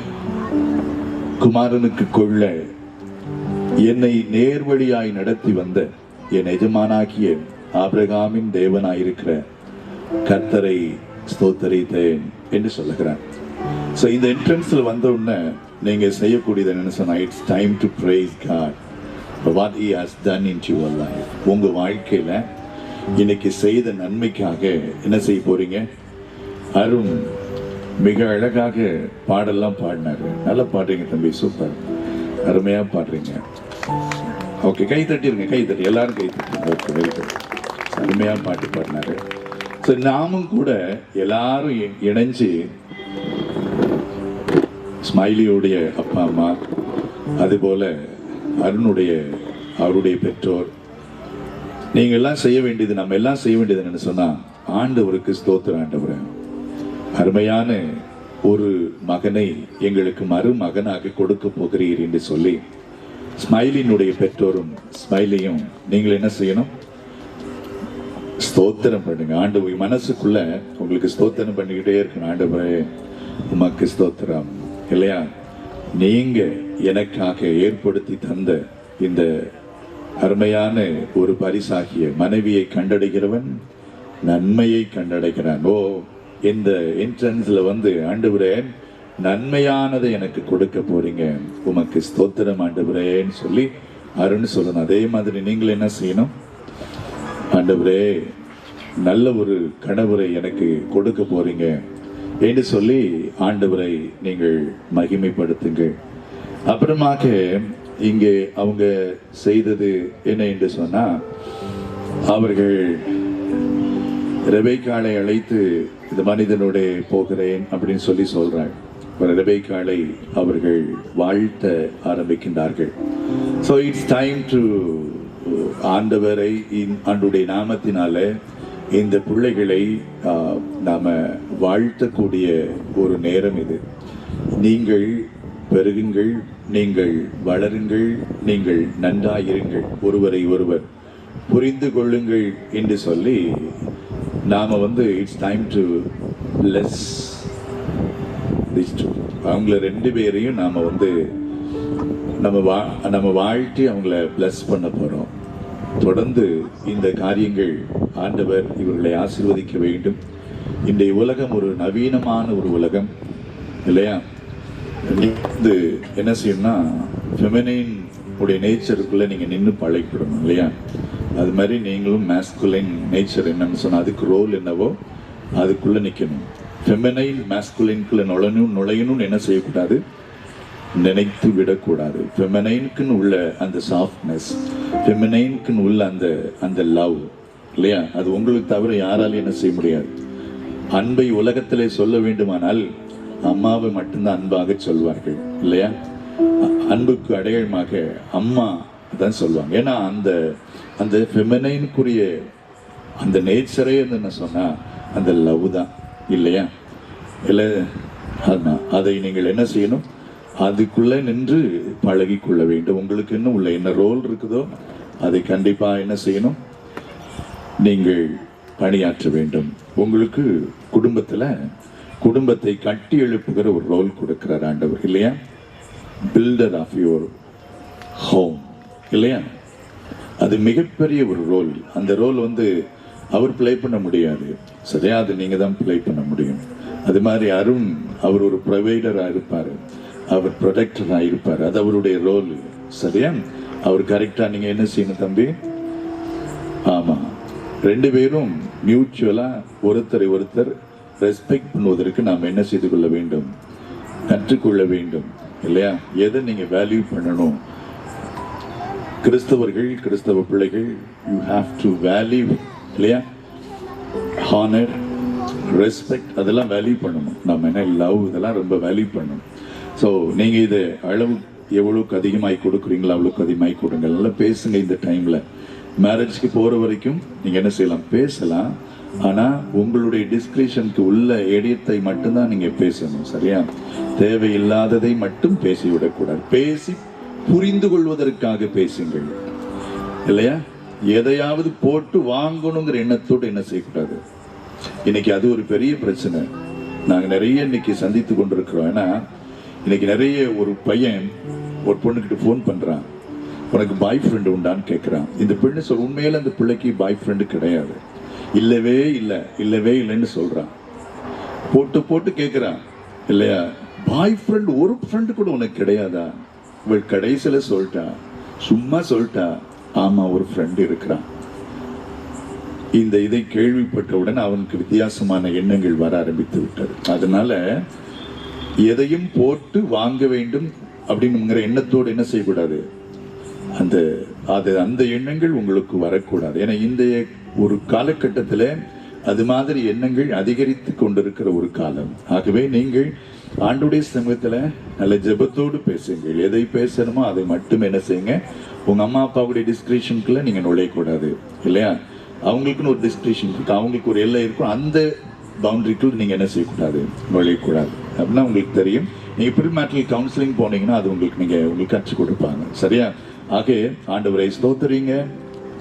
குமாரனுக்கு கொள்ள என்னை நேர்வழியாய் நடத்தி வந்த என் எஜமானாகிய ஆபிரகாமின் தேவனாயிருக்கிற கர்த்தரை ஸ்தோத்தரித்தேன் என்று சொல்லுகிறார். ஸோ இந்த என்ட்ரன்ஸில் வந்த உடனே நீங்கள் செய்யக்கூடியது என்னன்னு சொன்னால் it's time to praise God for what he has done into your life. உங்கள் வாழ்க்கையில் இன்னைக்கு செய்த நன்மைக்காக என்ன செய்ய போறீங்க? அருண் மிக அழகாக பாடெல்லாம் பாடினாரு. நல்லா பாடுறீங்க தம்பி, சூப்பர், அருமையாக பாடுறீங்க. ஓகே, கை தட்டிருங்க, கை தட்டி, எல்லாரும் கை தட்டுங்க. ஓகே, வெரி குட், அருமையாக பாட்டு பாடினாரு. ஸோ நாமும் கூட எல்லாரும் இணைஞ்சு ஸ்மைலியோடைய அப்பா அம்மா, அதுபோல அருணுடைய அவருடைய பெற்றோர், நீங்கள் எல்லாம் செய்ய வேண்டியது, நம்ம எல்லாம் செய்ய வேண்டியது என்னன்னு சொன்னால், ஆண்டவருக்கு ஸ்தோத்திரம். ஆண்டவரே, அருமையான ஒரு மகனை எங்களுக்கு மருமகனாக கொடுக்க போகிறீர் என்று சொல்லி ஸ்மைலினுடைய பெற்றோரும் ஸ்மைலியும் நீங்கள் என்ன செய்யணும்? ஸ்தோத்திரம் பண்ணுங்க. ஆண்டவர் மனசுக்குள்ள உங்களுக்கு ஸ்தோத்திரம் பண்ணிக்கிட்டே இருக்கணும். ஆண்டவரே உமக்கு ஸ்தோத்திரம், இல்லையா? நீங்க எனக்காக ஏற்படுத்தி தந்த இந்த அருமையான ஒரு பரிசாகிய மனைவியை கண்டடைகிறவன் நன்மையை கண்டடைகிறான். ஓ, இந்த என்ட்ரன்ஸ்ல வந்து ஆண்டவரே நன்மையானதை எனக்கு கொடுக்க போறீங்க, உமக்கு ஸ்தோத்திரம் ஆண்டவரேன்னு சொல்லி அருண் சொல்லணும். அதே மாதிரி நீங்கள் என்ன செய்யணும்? ஆண்டவரே நல்ல ஒரு கணவரை எனக்கு கொடுக்க போறீங்க என்று சொல்லி ஆண்டவரை நீங்கள் மகிமைப்படுத்துங்கள். அப்புறமாக இங்கே அவங்க செய்தது என்ன என்று சொன்னா, அவர்கள் ரெபெக்காளை அழைத்து இந்த மனிதனோட போகிறேன் அப்படின்னு சொல்லி சொல்றாங்க. ரெபெக்காளை அவர்கள் வாழ்த்த ஆரம்பிக்கின்றார்கள். ஸோ இட்ஸ் டைம் டு ஆண்டவரை ஆண்டுடைய நாமத்தினால இந்த பிள்ளைகளை நாம வாழ்த்தக்கூடிய ஒரு நேரம் இது. நீங்கள் பெருகுங்கள், நீங்கள் வளருங்கள், நீங்கள் நன்றாயிருங்கள், ஒருவரை ஒருவர் புரிந்து கொள்ளுங்கள் என்று சொல்லி நாம இட்ஸ் டைம் டு பிளஸ் அவங்கள ரெண்டு பேரையும் நாம நம்ம வாழ்த்தி அவங்கள பிளஸ் பண்ண போறோம். தொடர்ந்து இந்த காரியங்கள் ஆண்டவர் இவர்களை ஆசீர்வதிக்க வேண்டும். இன்றைய உலகம் ஒரு நவீனமான ஒரு உலகம், இல்லையா? என்ன செய்யணும்னா, ஃபெமினைன் உடைய நேச்சருக்குள்ள நீங்க நின்று பழகிடணும், இல்லையா? அது மாதிரி நீங்களும் மேஸ்குலைன் நேச்சர் என்னன்னு சொன்னா அதுக்கு ரோல் என்னவோ அதுக்குள்ள நிற்கணும். ஃபெமினைன் மேஸ்குலைனுக்குள்ள நுழையணும்னு என்ன செய்யக்கூடாது? நினைத்து விடக்கூடாது. ஃபெமினைனுக்குன்னு உள்ள அந்த சாஃப்ட்னஸ், ஃபெமினைனுக்குன்னு உள்ள அந்த லவ், இல்லையா? அது உங்களுக்கு தவிர யாராலும் என்ன செய்ய முடியாது. அன்பை உலகத்திலே சொல்ல வேண்டுமானால் அம்மாவை மட்டும்தான் அன்பாக சொல்வார்கள், இல்லையா? அன்புக்கு அடையாளமாக அம்மா தான் சொல்லுவாங்க. ஏன்னா அந்த ஃபெமினைனுக்குரிய அந்த நேச்சரே என்ன சொன்னா அந்த லவ் தான், இல்லையா? இல்லை, அதை நீங்கள் என்ன செய்யணும்? அதுக்குள்ள நின்று பழகி கொள்ள வேண்டும். உங்களுக்கு இன்னும் உள்ள என்ன ரோல் இருக்குதோ அதை கண்டிப்பா என்ன செய்யணும்? நீங்கள் பணியாற்ற வேண்டும். உங்களுக்கு குடும்பத்தை கட்டி எழுப்புகிற ஒரு ரோல் கொடுக்கிறார் ஆண்டவர், இல்லையா? பில்டர் ஆஃப் யுவர் ஹோம், இல்லையா? அது மிகப்பெரிய ஒரு ரோல். அந்த ரோல் அவர் பிளே பண்ண முடியாது, சரியா? அது நீங்க தான் பிளே பண்ண முடியும். அது மாதிரி அருண் அவர் ஒரு ப்ரொவைடராக இருப்பார், அவர் ப்ரொடெக்டராக இருப்பார். அது அவருடைய ரோல், சரியா? அவர் கரெக்டாக நீங்கள் என்ன செய்யணும் தம்பி? ஆமாம், ரெண்டு பேரும் மியூச்சுவலாக ஒருத்தரை ஒருத்தர் ரெஸ்பெக்ட் பண்ணுவதற்கு நாம் என்ன செய்து கொள்ள வேண்டும்? கற்றுக்கொள்ள வேண்டும், இல்லையா? எதை நீங்கள் வேல்யூ பண்ணணும்? கிறிஸ்தவ பிள்ளைகள், யூ ஹாவ் டு வேல்யூ, இல்லையா? ஹானர், ரெஸ்பெக்ட், அதெல்லாம் வேல்யூ பண்ணணும். நம்ம என்ன லவ், இதெல்லாம் ரொம்ப வேல்யூ பண்ணணும். ஸோ நீங்கள் இதை அளவு எவ்வளோக்கு அதிகமாகி கொடுக்குறீங்களோ அவ்வளோக்கு அதிகமாகி கொடுங்க. நல்லா பேசுங்க. இந்த டைமில் மேரேஜ்க்கு போகிற வரைக்கும் நீங்கள் என்ன செய்யலாம்? பேசலாம். ஆனால் உங்களுடைய டிஸ்கிரிஷனுக்கு உள்ள எடியத்தை மட்டும்தான் நீங்கள் பேசணும், சரியா? தேவையில்லாததை மட்டும் பேசிவிடக்கூடாது. பேசி புரிந்து கொள்வதற்காக பேசுங்கள், இல்லையா? எதையாவது போட்டு வாங்கணுங்கிற எண்ணத்தோடு என்ன செய்யக்கூடாது. இன்னைக்கு அது ஒரு பெரிய பிரச்சனை நாங்கள் நிறைய இன்னைக்கு சந்தித்து கொண்டிருக்கிறோம். ஏன்னா இன்னைக்கு நிறைய ஒரு பையன் ஒரு பொண்ணுக்கிட்ட ஃபோன் பண்ணுறான், உனக்கு பாய் ஃப்ரெண்டு உண்டான்னு கேட்குறான். இந்த பெண்ணு உண்மையில அந்த பிள்ளைக்கு பாய் ஃப்ரெண்டு கிடையாது, இல்லவே இல்லைன்னு சொல்கிறான். போட்டு கேட்குறான், இல்லையா? பாய் ஃப்ரெண்ட் ஒரு ஃப்ரெண்டு கூட உனக்கு கிடையாதா? இவள் கடைசியில சொல்லிட்டா, சும்மா சொல்லிட்டா, ஆமா ஒரு ஃப்ரெண்டு இருக்கிறான். இந்த இதை கேள்விப்பட்டவுடன் அவனுக்கு வித்தியாசமான எண்ணங்கள் வர ஆரம்பித்து விட்டது. அதனால எதையும் போட்டு வாங்க வேண்டும் அப்படிங்கிற எண்ணத்தோடு என்ன செய்யக்கூடாது, அந்த எண்ணங்கள் உங்களுக்கு வரக்கூடாது. ஏன்னா இந்த ஒரு காலகட்டத்தில் அது மாதிரி எண்ணங்கள் அதிகரித்து கொண்டிருக்கிற ஒரு காலம். ஆகவே நீங்கள் ஆண்டுடைய சமூகத்தில் நல்ல ஜெபத்தோடு பேசுங்கள். எதை பேசணுமோ அதை மட்டும் என்ன செய்யுங்க, உங்க அம்மா அப்பாவுடைய டிஸ்கிரிப்ஷனுக்குள்ள நீங்க நுழையக்கூடாது இல்லையா? அவங்களுக்குன்னு ஒரு டிஸ்கிரிப்ஷன் இருக்கு, அவங்களுக்கு ஒரு எல்லை இருக்கும். அந்த பவுண்டரிக்குள் நீங்க என்ன செய்யக்கூடாது, நுழையக்கூடாது. அப்படின்னா உங்களுக்கு தெரியும். நீங்க ப்ரீமேரிட்டல் கவுன்சிலிங் போனீங்கன்னா அது உங்களுக்கு கற்றுக் கொடுப்பாங்க. சரியா? ஆக ஆண்டவரை ஸ்தோத்திரீங்க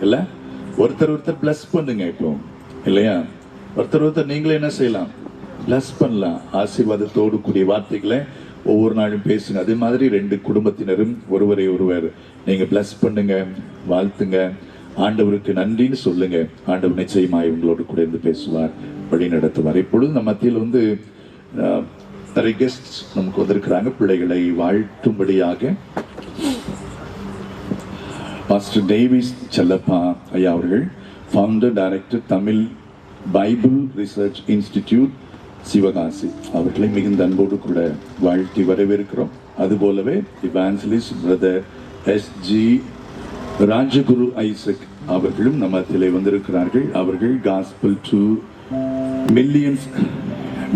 இல்ல, ஒருத்தர் பிளஸ் பண்ணுங்க. இப்போ இல்லையா, ஒருத்தர் நீங்களே என்ன செய்யலாம், பிளஸ் பண்ணலாம். ஆசீர்வாதத்தோடு கூடிய வார்த்தைகளை ஒவ்வொரு நாளும் பேசுங்க. அதே மாதிரி 2 குடும்பத்தினரும் ஒருவரை ஒருவர் நீங்க பிளஸ் பண்ணுங்க, வாழ்த்துங்க, ஆண்டவருக்கு நன்றின்னு சொல்லுங்க. ஆண்டவர் நிச்சயமாய் உங்களோடு கூட இருந்து பேசுவார், வழி நடத்துவார். இப்பொழுது நம்ம மத்தியில் நிறைய கெஸ்ட் நமக்கு வந்திருக்கிறாங்க. பிள்ளைகளை வாழ்த்தும்படியாக பாஸ்டர் டேவிஸ் செல்லப்பா ஐயா அவர்கள், founder director Tamil Bible research institute Sivakasi, அவர்களை மிகுந்த அன்போடு கூட வாழ்த்தி வரவேற்கிறோம். அதுபோலவே evangelist brother SG Rajaguru Isaac அவர்களும் நம்ம மத்தியிலே வந்திருக்கிறார்கள். அவர்கள் காஸ்பல் டு மில்லியன்ஸ்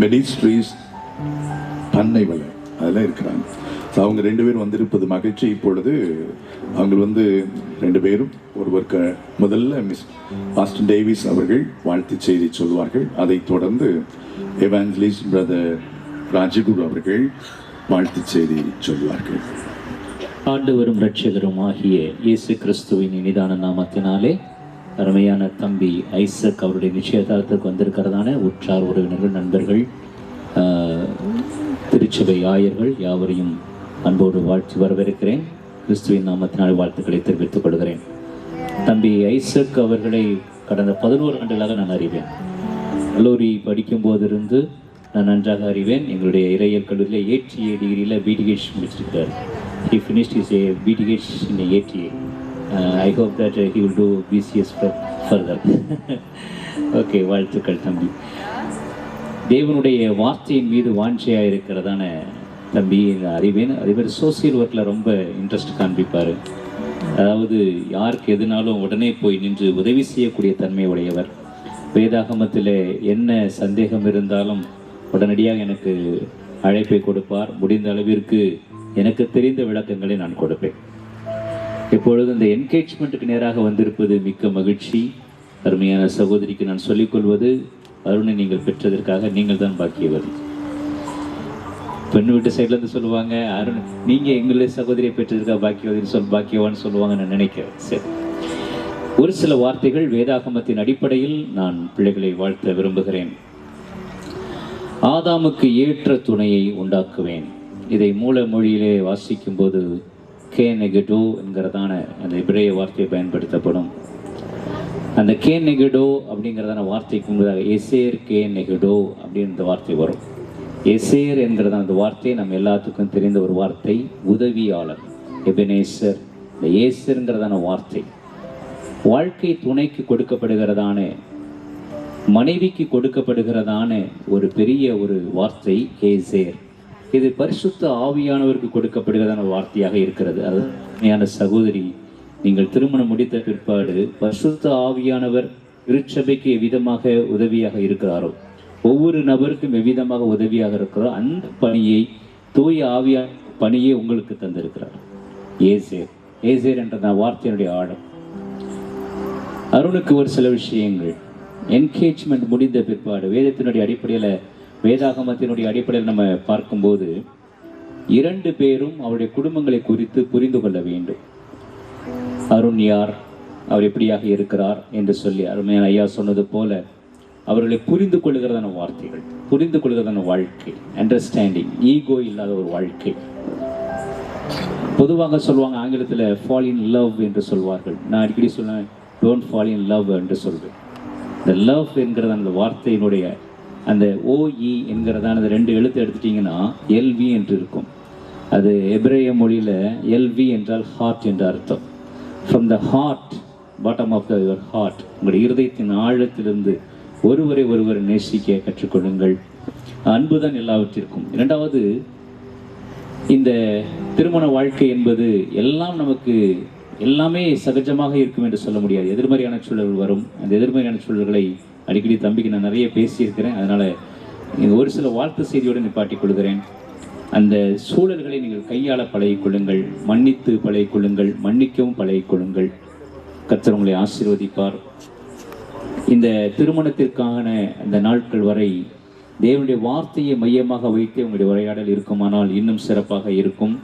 மினிஸ்ட்ரீஸ் பண்ணைவள அதெல்லாம் இருக்கிறாங்க. அவங்க 2 பேரும் வந்திருப்பது மகிழ்ச்சி. இப்பொழுது அவங்க 2 பேரும் ஒருவருக்கு முதல்ல பாஸ்டர் டேவிஸ் அவர்கள் வாழ்த்து செய்தி சொல்வார்கள். அதைத் தொடர்ந்து எவாஞ்சலிஸ்ட் பிரதர் ராஜகுரு அவர்கள் வாழ்த்து செய்தி சொல்வார்கள். ஆண்டவரும் இரட்சகரும் ஆகிய இயேசு கிறிஸ்துவின் இனிதான நாமத்தினாலே அருமையான தம்பி ஐசக் அவருடைய நிச்சயதார்த்தத்துக்கு வந்திருக்கிறதான உற்றார் உறவினர்கள், நண்பர்கள், திருச்சபை ஆயர்கள் யாவரையும் அன்போடு வாழ்த்து வரவேற்கிறேன். கிறிஸ்துவின் நாமத்தினாலே வாழ்த்துக்களை தெரிவித்துக் கொள்கிறேன். தம்பி ஐசக் அவர்களை கடந்த 11 ஆண்டுகளாக நான் அறிவேன். கல்லூரி படிக்கும் போதிருந்து நான் நன்றாக அறிவேன். எங்களுடைய இறையியல் கல்லூரியில் ATA டிகிரியில் BTH முடிச்சிருக்கார். He finished his BTH in ATA. I hope that he will do BCS further. Okay, வாழ்த்துக்கள் தம்பி. தேவனுடைய வார்த்தையின் மீது வாஞ்சையாக இருக்கிறதான தம்பி அறிவேன். அதேமாதிரி சோசியல் ஒர்க்கில் ரொம்ப இன்ட்ரெஸ்ட் காண்பிப்பார். அதாவது யாருக்கு எதுனாலும் உடனே போய் நின்று உதவி செய்யக்கூடிய தன்மை உடையவர். வேதாகமத்தில் என்ன சந்தேகம் இருந்தாலும் உடனடியாக எனக்கு அழைப்பை கொடுப்பார். முடிந்த அளவிற்கு எனக்கு தெரிந்த விளக்கங்களை நான் கொடுப்பேன். இப்பொழுது இந்த என்கேஜ்மெண்ட்டுக்கு நேராக வந்திருப்பது மிக்க மகிழ்ச்சி. அருமையான சகோதரிக்கு நான் சொல்லிக்கொள்வது, அருணை நீங்கள் பெற்றதற்காக நீங்கள் தான் பாக்கியவர். பெண் வீட்டு சைட்லேருந்து சொல்லுவாங்க, அருண் நீங்கள் எங்களுடைய சகோதரியை பெற்றதற்காக பாக்கியவான்னு சொல்லுவாங்க நான் நினைக்கிறேன். சரி, ஒரு சில வார்த்தைகள் வேதாகமத்தின் அடிப்படையில் நான் பிள்ளைகளை வாழ்த்த விரும்புகிறேன். ஆதாமுக்கு ஏற்ற துணையை உண்டாக்குவேன். இதை மூல மொழியிலே வாசிக்கும் போது கேநெகடோ என்கிறதான அந்த எபிரேய வார்த்தை பயன்படுத்தப்படும். அந்த கேநெகடோ அப்படிங்கிறதான வார்த்தைக்கு முன்பதாக எசேர் கேநெகடோ அப்படின்ற வார்த்தை வரும். எசேர் என்கிறதான அந்த வார்த்தை நம்ம எல்லாத்துக்கும் தெரிந்த ஒரு வார்த்தை, உதவியாளர், எபெனேசர். இந்த ஏசருங்கிறதான வார்த்தை வாழ்க்கை துணைக்கு கொடுக்கப்படுகிறதான, மனைவிக்கு கொடுக்கப்படுகிறதான ஒரு பெரிய ஒரு வார்த்தை ஏசேர். இது பரிசுத்த ஆவியானவருக்கு கொடுக்கப்படுகிறதான வார்த்தையாக இருக்கிறது. அருமையான சகோதரி, நீங்கள் திருமணம் முடித்த பிற்பாடு பரிசுத்த ஆவியானவர் திருச்சபைக்கு எவ்விதமாக உதவியாக இருக்கிறாரோ, ஒவ்வொரு நபருக்கும் எவ்விதமாக உதவியாக இருக்கிறாரோ, அந்த பணியை தூய ஆவியா பணியை உங்களுக்கு தந்திருக்கிறார். ஏசேர், ஏசேர் என்ற வார்த்தையினுடைய ஆழம். அருணுக்கு ஒரு சில விஷயங்கள் என்கேஜ்மெண்ட் முடிந்த பிற்பாடு வேதத்தினுடைய அடிப்படையில், வேதாகமத்தினுடைய அடிப்படையில் நம்ம பார்க்கும்போது 2 பேரும் அவருடைய குடும்பங்களை குறித்து புரிந்து கொள்ள வேண்டும். அருண் யார், அவர் எப்படியாக இருக்கிறார் என்று சொல்லி அருமையான ஐயா சொன்னது போல அவர்களை புரிந்து கொள்ளுகிறதான வார்த்தைகள், புரிந்து கொள்ளுகிறதான வாழ்க்கை, அண்டர்ஸ்டாண்டிங், ஈகோ இல்லாத ஒரு வாழ்க்கை. பொதுவாக சொல்லுவாங்க ஆங்கிலத்தில் ஃபால் இன் லவ் என்று சொல்வார்கள். நான் அடிக்கடி சொல்லுவேன், டோன்ட் ஃபால் இன் லவ் என்று சொல்வேன். இந்த லவ் என்கிறது அந்த வார்த்தையினுடைய அந்த ஓஇ என்கிறதான அந்த 2 எழுத்து எடுத்துட்டிங்கன்னா எல்வி என்று இருக்கும். அது எபிரேய மொழியில் எல்வி என்றால் ஹார்ட் என்ற அர்த்தம். From the heart, bottom of your heart, உங்களுடைய இருதயத்தின் ஆழத்திலிருந்து ஒருவரை ஒருவர் நேசிக்க கற்றுக்கொள்ளுங்கள். அன்புதான் எல்லாவற்றிற்கும். இரண்டாவது, இந்த திருமண வாழ்க்கை என்பது எல்லாமே சகஜமாக இருக்கும் என்று சொல்ல முடியாது. எதிர்மறையான சூழல்கள் வரும். அந்த எதிர்மறையான சூழல்களை அடிக்கடி தம்பிக்கு நான் நிறைய பேசியிருக்கிறேன். அதனால் ஒரு சில வாழ்த்து செய்தியோடு நிப்பாட்டிக் கொள்கிறேன். அந்த சூழல்களை நீங்கள் கையாள பழகிக்கொள்ளுங்கள், மன்னித்து பழகிக்கொள்ளுங்கள், மன்னிக்கவும் பழகிக்கொள்ளுங்கள். கர்த்தர் உங்களை ஆசீர்வதிப்பார். இந்த திருமணத்திற்கான அந்த நாட்கள் வரை தேவனுடைய வார்த்தையை மையமாக வைத்து உங்களுடைய உரையாடல் இருக்குமானால் இன்னும் சிறப்பாக இருக்கும்.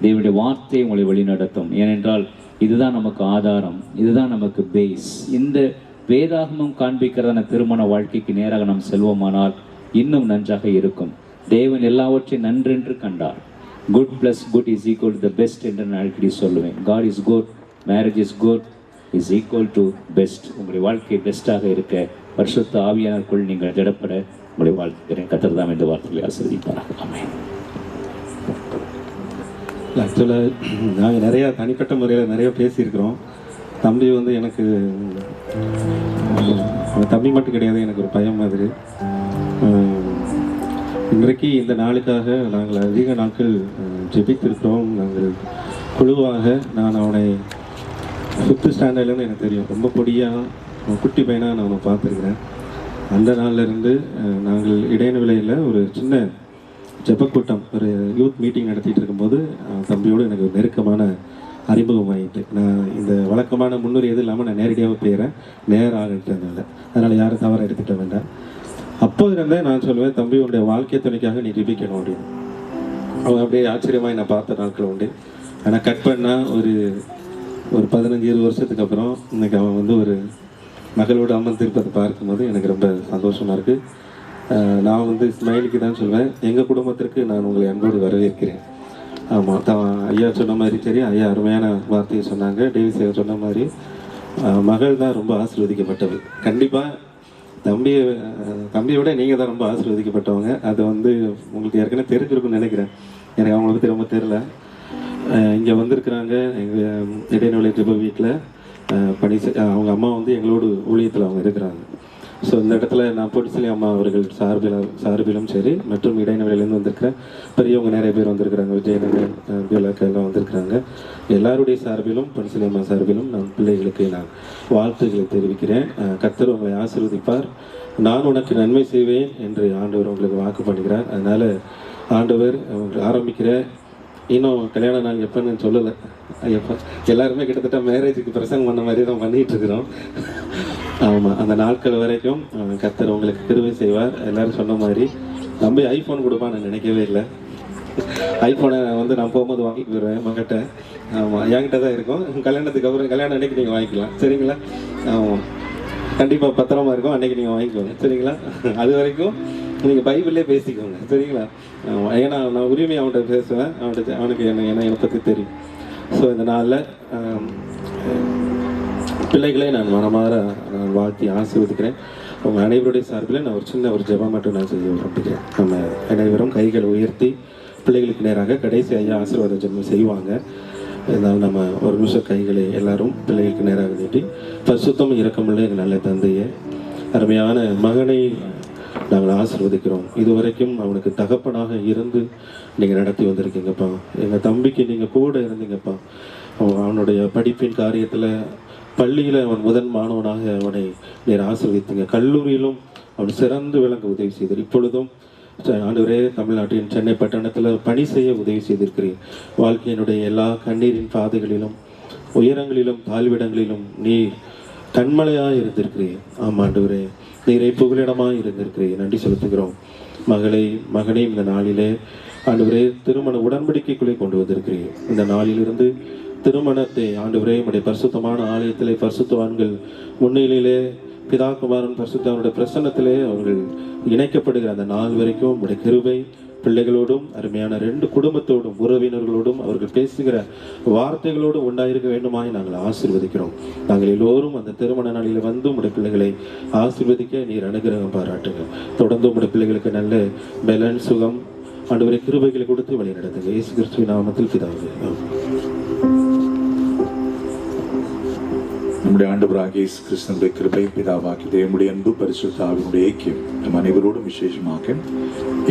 தேவனுடைய வார்த்தை உங்களை வழிநடத்தும். ஏனென்றால் இதுதான் நமக்கு ஆதாரம், இதுதான் நமக்கு பேஸ். இந்த வேதாகமம் காண்பிக்கிறதான திருமண வாழ்க்கைக்கு நேராக நாம் செல்வோமானால் இன்னும் நன்றாக இருக்கும். தேவன் எல்லாவற்றையும் நன்றென்று கண்டார். Good + good is equal to the best என்று நான் அடிக்கடி சொல்லுவேன். God is good, marriage is good, is equal to best. உங்களுடைய வாழ்க்கை பெஸ்ட்டாக இருக்க பரிசுத்த ஆவியானவருக்குள் நீங்கள் திடப்பட உங்களை வாழ்த்துக்கிறேன். கர்த்தர் தாம் இந்த வார்த்தைகளை ஆசீர்வதிப்பாராக. ஆமென். ஆக்சுவலாக நாங்கள் நிறையா தனிப்பட்ட முறையில் நிறைய பேசியிருக்கிறோம். தம்பி வந்து எனக்கு தம்பி மட்டும் கிடையாது, எனக்கு ஒரு பையன் மாதிரி. இன்றைக்கு இந்த நாளுக்காக நாங்கள் அதிக நாட்கள் ஜெபித்திருக்கிறோம். நாங்கள் குழுவாக நான் அவனை 5th ஸ்டாண்டர்ட்லேருந்து எனக்கு தெரியும். ரொம்ப பொடியாக குட்டி பையனாக நான் அவனை பார்த்துருக்கிறேன். அந்த நாள்லேருந்து நாங்கள் இடைநிலையில் ஒரு சின்ன ஜெபக்கூட்டம், ஒரு யூத் மீட்டிங் நடத்திட்டு இருக்கும்போது தம்பியோடு எனக்கு ஒரு நெருக்கமான அறிமுகம் ஆகிட்டு, நான் இந்த வழக்கமான முன்னுரை எதுவும் இல்லாமல் நான் நேரடியாக போயிடுறேன், நேரம் ஆகிட்டதுனால. அதனால் யாரும் தவறாக எடுத்துக்க வேண்டாம். அப்போ இருந்தே நான் சொல்லுவேன், தம்பியோடைய வாழ்க்கை துணைக்காக நீ ஜெபிக்கணும் அப்படின்னு. அவன் அப்படியே ஆச்சரியமாக நான் பார்த்த நாட்கள் உண்டு. ஆனால் கட் பண்ணால் ஒரு 15-20 வருஷத்துக்கு அப்புறம் இன்னைக்கு அவன் வந்து ஒரு மகளோடு அமர்ந்திருப்பதை பார்க்கும்போது எனக்கு ரொம்ப சந்தோஷமாக இருக்குது. நான் வந்து ஸ்மைலுக்கு தான் சொல்வேன், எங்கள் குடும்பத்திற்கு நான் உங்களை அன்போடு வரவேற்கிறேன். ஆமாம், ஐயா சொன்ன மாதிரி சரி, ஐயா அருமையான வார்த்தையை சொன்னாங்க. டேவிஸ் ஐயா சொன்ன மாதிரி மகள் தான் ரொம்ப ஆசீர்வதிக்கப்பட்டவள். கண்டிப்பாக தம்பியை விட நீங்கள் தான் ரொம்ப ஆசீர்வதிக்கப்பட்டவங்க. அது வந்து உங்களுக்கு ஏற்கனவே தெரிஞ்சிருக்குன்னு நினைக்கிறேன். எனக்கு அவங்கள பற்றி ரொம்ப தெரில. இங்கே வந்திருக்கிறாங்க எங்கள் இடைநிலை ஜெப வீட்டில் அவங்க அம்மா வந்து எங்களோட ஊழியத்தில் அவங்க இருக்கிறாங்க. ஸோ இந்த இடத்துல நான் பொடிசிலி அம்மா அவர்கள் சார்பிலும் சரி, மற்றும் இடைநிலையிலேருந்து வந்திருக்கிற பெரியவங்க நிறைய பேர் வந்திருக்கிறாங்க. விஜயநகர் எல்லாம் வந்திருக்கிறாங்க. எல்லாருடைய சார்பிலும் பொடிசிலி அம்மா சார்பிலும் நான் பிள்ளைகளுக்கு நான் வாழ்த்துக்களை தெரிவிக்கிறேன். கர்த்தர் உங்களை ஆசீர்வதிப்பார். நான் உனக்கு நன்மை செய்வேன் என்று ஆண்டவர் உங்களுக்கு வாக்கு பண்ணுகிறார். அதனால் ஆண்டவர் ஆரம்பிக்கிற இன்னும் கல்யாண நாள் எப்போன்னு சொல்லலை. எப்போ எல்லாருமே கிட்டத்தட்ட மேரேஜுக்கு பிரசங்கம் பண்ண மாதிரி தான் பண்ணிகிட்டு இருக்கிறோம். ஆமாம், அந்த நாட்கள் வரைக்கும் கர்த்தர் உங்களுக்கு கிருபை செய்வார். எல்லோரும் சொன்ன மாதிரி தம்பி ஐஃபோன் கொடுப்பான்னு நான் நினைக்கவே இல்லை. ஐஃபோனை வந்து நான் போகும்போது வாங்கிட்டு போயிடுவேன் மகிட்ட. ஆமாம், என்கிட்ட தான் இருக்கும். கல்யாணத்துக்கு அப்புறம் கல்யாணம் அன்றைக்கி நீங்கள் வாங்கிக்கலாம், சரிங்களா? ஆமாம், கண்டிப்பாக பத்திரமா இருக்கும். அன்றைக்கி நீங்கள் வாங்கிக்கோங்க, சரிங்களா? அது வரைக்கும் நீங்கள் பைபிள்லே பேசிக்கோங்க, சரிங்களா? ஏன்னா நான் உரிமையை அவன்கிட்ட பேசுவேன். அவனுக்கு என்னை பற்றி தெரியும். ஸோ இந்த நாளில் பிள்ளைகளை நான் மனமாற நான் வாழ்த்தி ஆசீர்வதிக்கிறேன். அவங்க அனைவருடைய சார்பில் நான் ஒரு சின்ன ஜெபம் மட்டும் நான் செய்ய விரும்புகிறேன். நம்ம அனைவரும் கைகளை உயர்த்தி பிள்ளைகளுக்கு நேராக கடைசி ஐயா ஆசீர்வாத ஜெபம் செய்வாங்க. இதனால் நம்ம ஒரு நிமிஷம் கைகளை எல்லாரும் பிள்ளைகளுக்கு நேராக நீட்டி, பரிசுத்தம் இரக்கமுள்ள எங்கள் நல்ல தந்தையை, அருமையான மகனை நாங்கள் ஆசீர்வதிக்கிறோம். இதுவரைக்கும் அவனுக்கு தகப்பனாக இருந்து நீங்கள் நடத்தி வந்திருக்கீங்கப்பா. எங்கள் தம்பிக்கு நீங்கள் கூட இருந்தீங்கப்பா. அவனுடைய படிப்பின் காரியத்தில் பள்ளியில் அவன் முதன் மாணவனாக அவனை நீர் ஆசீர்வதித்தீங்க. கல்லூரியிலும் அவன் சிறந்து விளங்க உதவி செய்தார். இப்பொழுதும் ஆண்டவரே தமிழ்நாட்டின் சென்னை பட்டணத்தில் பணி செய்ய உதவி செய்திருக்கிறேன். வாழ்க்கையினுடைய எல்லா கண்ணீரின் பாதைகளிலும் உயரங்களிலும் தாழ்விடங்களிலும் நீர் கண்மலையாக இருந்திருக்கிறேன். ஆமாண்டவரே, நீரை புகலிடமாக இருந்திருக்கிறேன். நன்றி செலுத்துகிறோம். மகனையும் இந்த நாளிலே ஆண்டவரே திருமண உடன்படிக்கைக்குள்ளே கொண்டு வந்திருக்கிறேன். இந்த நாளிலிருந்து திருமணத்தை ஆண்டவரே உடைய பரிசுத்தமான ஆலயத்திலே பரிசுத்தவான்கள் முன்னிலையிலே பிதாகுமாரன் பரிசுத்தவனுடைய பிரசன்னத்திலே அவர்கள் இணைக்கப்படுகிற அந்த நாள் வரைக்கும் உடைய கிருபை பிள்ளைகளோடும் அருமையான 2 குடும்பத்தோடும் உறவினர்களோடும் அவர்கள் பேசுகிற வார்த்தைகளோடும் உண்டாயிருக்க வேண்டுமாய் நாங்கள் ஆசீர்வதிக்கிறோம். நாங்கள் எல்லோரும் அந்த திருமண நாளில் வந்து உடைய பிள்ளைகளை ஆசீர்வதிக்க நீர் அனுகிரகம் பாராட்டுங்க. தொடர்ந்து உடைய பிள்ளைகளுக்கு நல்ல பலன் சுகம் ஆண்டவரே கிருபைகளை கொடுத்து வழி நடத்துங்க. இயேசு கிறிஸ்துவின் நாமத்தில் பிதாவே. நம்முடைய ஆண்டவராகிய இயேசு கிறிஸ்துவின் கிருபை பிதாவாகிய தேவனுடைய அன்பு பரிசுத்த ஆவியினுடைய ஐக்கியம் நம் அனைவரோடும் விசேஷமாக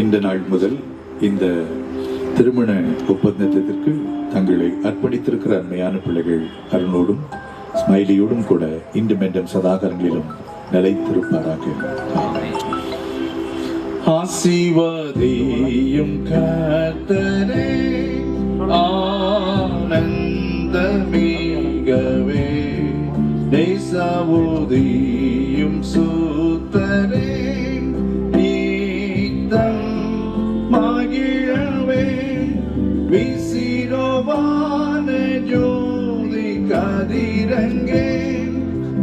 இந்த நாள் முதல் இந்த திருமண ஒப்பந்தத்திற்கு தங்களை அர்ப்பணித்திருக்கிற அருமையான பிள்ளைகள் அருணோடும் ஸ்மைலியோடும் கூட இன்று மென்றும் சதாகரங்களிலும் நிலைத்திருப்பாராக. ஆசீர்வதியும் கர்த்தரே ஆனந்தமிகவே தேசவுதியும் சுத்தரே நீத்தம் மகிழவே விசிரோவான ஜோதி கதிரங்கே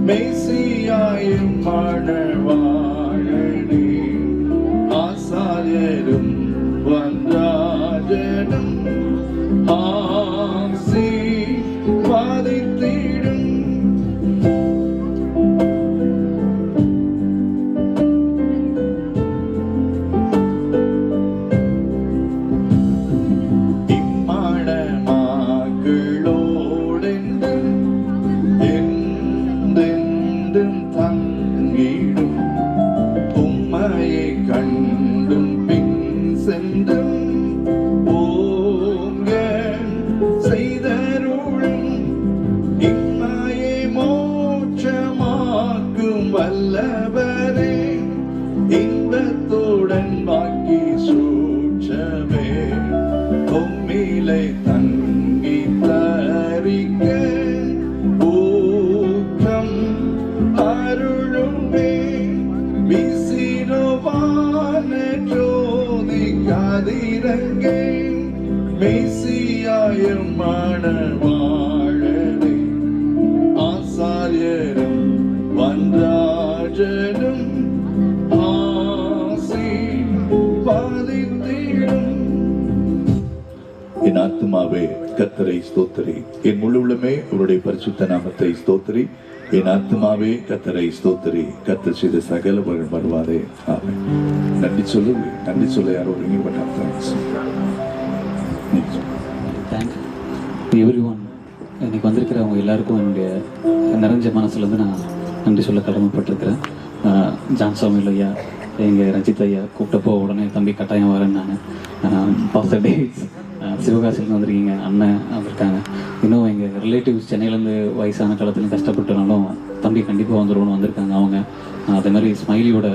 மெய்சியாயும் மணவாழனே ஆசாரியரும் வந்தாஜனும் ஆசீர்வதித்திடும். இம்மணமகளோடென்றும் என்றென்றும் தங்கிடும் உம்மையை கண்டும் பின் சென்றும் ஓங்க செய்தருளும் இம்மையை மோட்சமாக்கும் வல்லவரே இன்பத்துடன் பாக்கி சூட்சமே உம்மிலை தங்கி தரிக்க ஊக்கம் அருளுமே விசிறுவான ஜோதி கதிரங்கே மெய்சியாயும் மணவாழனே ஆசாரியரும் வந்தாஜனும் ஆசீர்வதித்திடும். என் ஆத்துமாவே கர்த்தரை ஸ்தோத்திரி, என் முழு உள்ளமே அவருடைய பரிசுத்த நாமத்தை ஸ்தோத்திரி. என் ஆத்துமாவே கர்த்தரை ஸ்தோத்திரி, கர்த்தர் செய்த சகல வருவாதே. ஆமென். நன்றி சொல்லு, நன்றி சொல்ல யாரோ ரிங் பண்ணாங்க. எவ்ரி ஒன் இன்னைக்கு வந்திருக்கிறவங்க எல்லாருக்கும் என்னுடைய நிறைஞ்ச மனசுலேருந்து நான் நன்றி சொல்ல கடமைப்பட்டிருக்கிறேன். ஜான்சாமி ஐயா, எங்கள் ரஞ்சித் ஐயா கூப்பிட்டப்போ உடனே தம்பி கட்டாயம் வரேன்னு நான் பாஸ்டர் டேஸ் சிவகாசிலேருந்து வந்திருக்கீங்க, அண்ணன் வந்திருக்காங்க. இன்னும் எங்கள் ரிலேட்டிவ்ஸ் சென்னையிலேருந்து வயசான காலத்துலையும் கஷ்டப்பட்டுனாலும் தம்பி கண்டிப்பாக வந்துடுவோன்னு வந்திருக்காங்க அவங்க. அதே மாதிரி ஸ்மைலியோட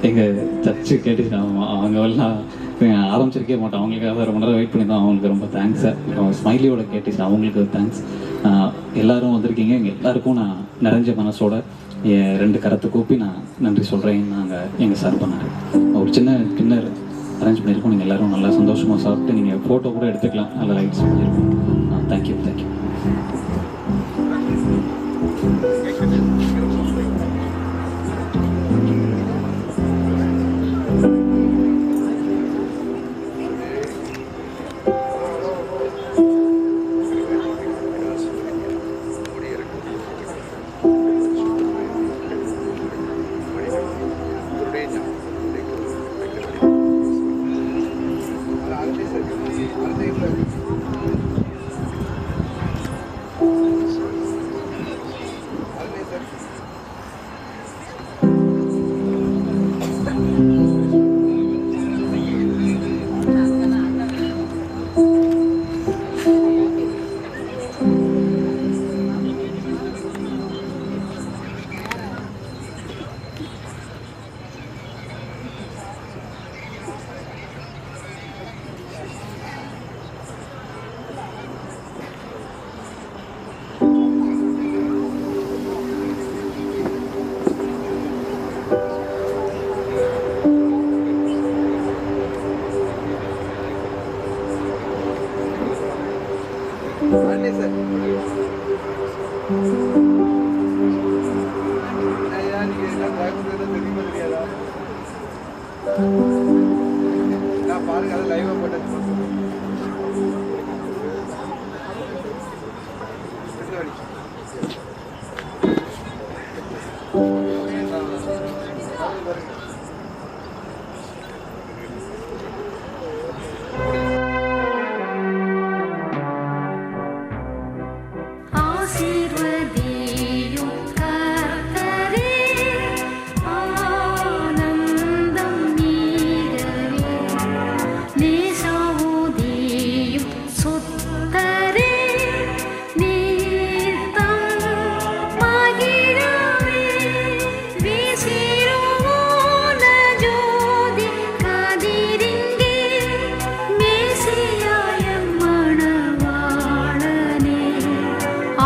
எங்கள் சர்ச்சு கேட்டுச்சு அவங்க எல்லாம் ஆரம்பிச்சிருக்கே மாட்டோம், அவங்களுக்காக ரொம்ப நேரம் வெயிட் பண்ணி தான். அவங்களுக்கு ரொம்ப தேங்க்ஸ். ஸ்மைலியோட கேட்டுச்சு, அவங்களுக்கு தேங்க்ஸ். எல்லோரும் வந்திருக்கீங்க, எங்கள் எல்லாருக்கும் நான் நிறைஞ்ச மனசோட 2 கரத்தை கூப்பி நான் நன்றி சொல்கிறேன். நாங்கள் எங்கள் சார் பண்ணார் ஒரு சின்ன டின்னர் அரேஞ்ச் பண்ணியிருக்கோம். நீங்கள் எல்லோரும் நல்லா சந்தோஷமாக சாப்பிட்டு நீங்கள் ஃபோட்டோ கூட எடுத்துக்கலாம், நல்லா லைட்ஸ் பண்ணியிருக்கோம். Thank you thank you. ஆசீர்வதியும் கர்த்தரே, ஆனந்தம் நீரவே, நேசமுதியும் சுத்தரே, நீர்தம் மகிழவே, வீசிருவோன ஜோதி கதிரிங்கே, மேசியாய மணவாளனே,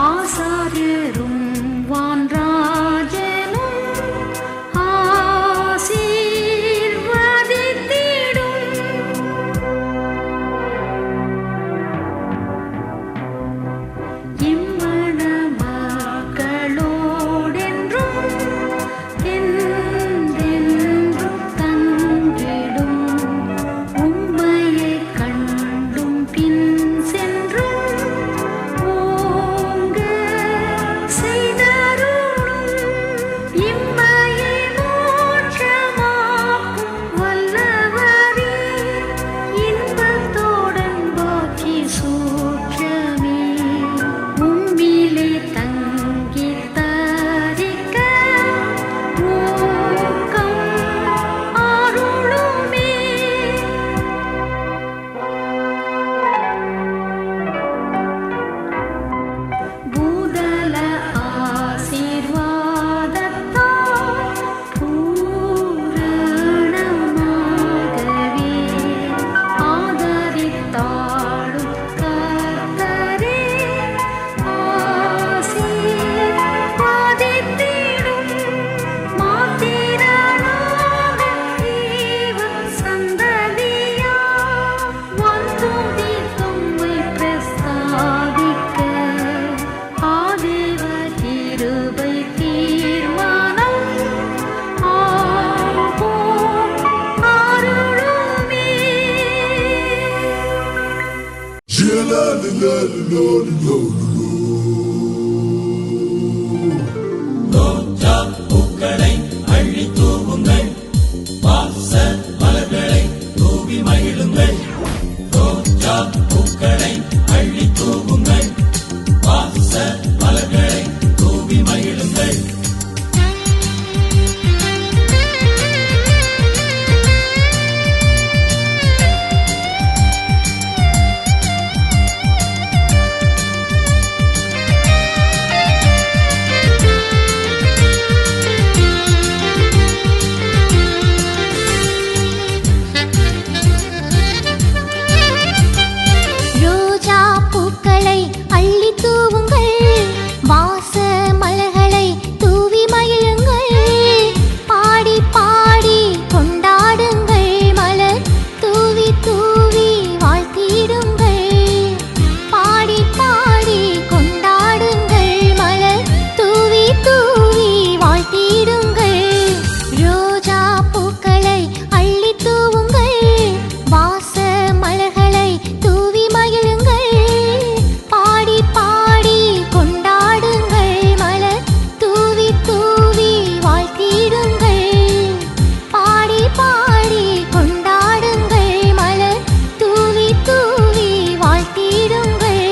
ஆசாரியரும் வான்ராஜனும் ஆசீர்வதித்திடும். இம்மண மக்களோடென்றும் என்றென்றும் தங்கிடும். உம்மையை கண்டும் பின் சென்றும் ஓங்க செய்தருளும். இம்மையை மோட்சமாக்கும் வல்லவரே, இன்பத்தோடன் பாக்கி சூற்றமே, உம்மிலே தங்கி தரிக்க ஊக்கம் அருளுமே. பூதல ஆசீர்வாதத்தால் பூரணமாகவே ஆதரித்தாளும் கர்த்தரே, ஆசீர்வதித்திடும். மாத்திரனாக தேவன் சந்ததியா வந்துதி தம்மை பிரஸ்தாபிக்க, ஆதேவ கிருபை தீர்மானம் ஆவோம் அருளுமே. பூக்களை அள்ளி தூவுங்கள், வாச மலர்களை தூவி மகிழுங்கள். ரோஜா பூக்களை அள்ளி தூவுங்கள், வாச மலர்களை தூவி மகிழுங்கள். ரோஜா பூக்களை அள்ளி தூவுங்கள், வாச மலர்களை தூவி மகிழுங்கள். பாடி பாடி கொண்டாடுங்கள், மலர் தூவி தூவி வாழ்த்திடுங்கள். பாடி பாடி கொண்டாடுங்கள், மலர் தூவி தூவி வாழ்த்திடுங்கள். ரோஜா பூக்களை அள்ளி தூவுங்கள், வாச மலர்களை தூவி மகிழுங்கள். பாடி பாடி கொண்டாடுங்கள், மலர் தூவி தூவி வாழ்த்திடுங்கள். பாடி பாடி கொண்டாடுங்கள், மலர் தூவி தூவி வாழ்த்திடுங்கள்.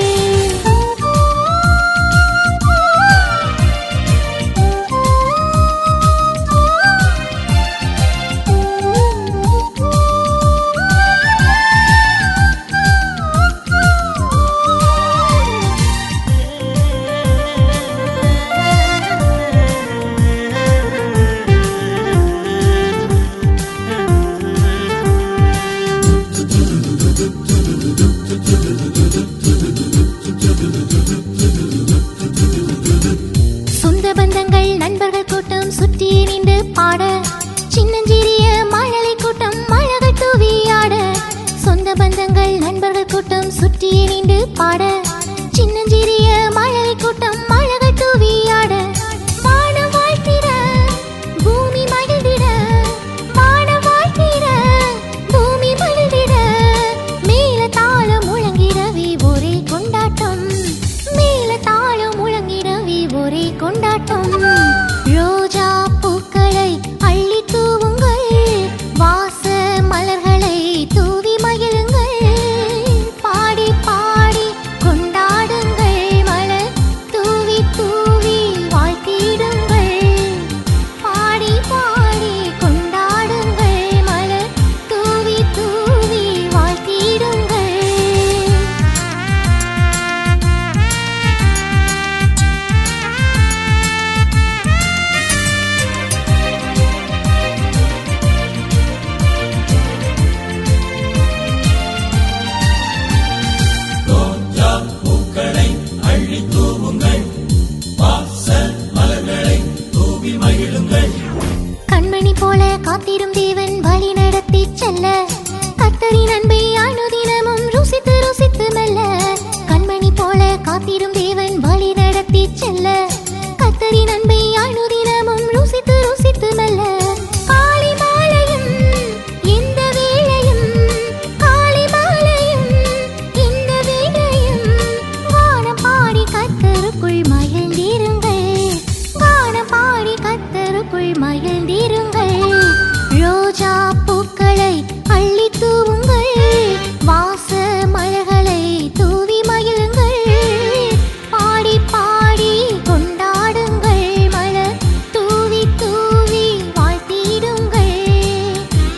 சொந்த பந்தங்கள் நண்பர்கள் கூட்டம் சுற்றி நின்று பாட, சின்னஞ்சிறிய மழலை கூட்டம் மழகள் தூவி ஆட. சொந்த பந்தங்கள் நண்பர்கள் கூட்டம் சுற்றி நின்று பாட, சின்னஞ்சிறிய மழலை கூட்டம் மழகள் தூவி ஆட. வானம் வாழ்த்திட, பூமி மகிழ்ந்திட, வானம் வாழ்த்திட, பூமி மகிழ்ந்திட. மேல தாளம் முழங்கிடவே ஒரே கொண்டாட்டம், மேல தாளம் முழங்கிடவே கொண்டாட்டம். ரோஜா பூக்களை அள்ளி தூவுங்கள், வாச மலர்களை தூவி மகிழுங்கள். பாடி பாடி கொண்டாடுங்கள், மலர் தூவி தூவி வாழ்த்திடுங்கள். பாடி பாடி கொண்டாடுங்கள், மலர் தூவி தூவி வாழ்த்திடுங்கள். ரோஜா பூக்களை அள்ளி தூவுங்கள், வாசல் மலர்களை தூவி மகிழுங்கள். கண்மணி போல காத்திரும் தேவன் வழி நடத்தி செல்ல, கர்த்தரின் அன்பை அனுதினமும் ருசித்து ருசித்து மெல்ல. கண்மணி போல காத்திரும் தேவன் வழி நடத்தி செல்ல, கர்த்தரின் அன்பை அனுதினமும் ருசித்து ருசித்து மெல்ல. காலை மாலையும் இந்த வேளையும், காலை மாலையும் இந்த வேளையும், வானம் பாடி கர்த்தருக்குள் மகிழ்ந்திருங்கள், வானம் பாடி கர்த்தருக்குள் மகிழ்ந்திருங்கள். ரோஜா பூக்களை அள்ளி தூவுங்கள், வாச மலர்களை தூவி மகிழுங்கள். பாடி பாடி கொண்டாடுங்கள், மலர் தூவி தூவி வாழ்த்திடுங்கள்.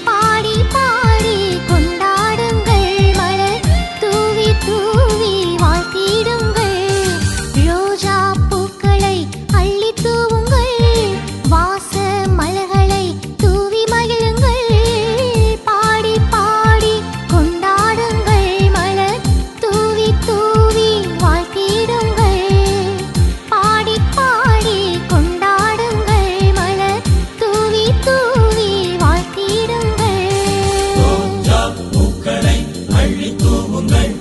பாடி பாடி கொண்டாடுங்கள், மலர் தூவி தூவி வாழ்த்திடுங்கள். ரோஜா பூக்களை அள்ளி தூவுங்கள், வாச மலர்களை தூவி மகிழுங்கள். பாடி பாடி கொண்டாடுங்கள், மலர் தூவி தூவி வாழ்த்திடுங்கள். பாடி பாடி கொண்டாடுங்கள், மலர் தூவி தூவி வாழ்த்திடுங்கள். ரோஜா பூக்களை அள்ளி தூவுங்கள்,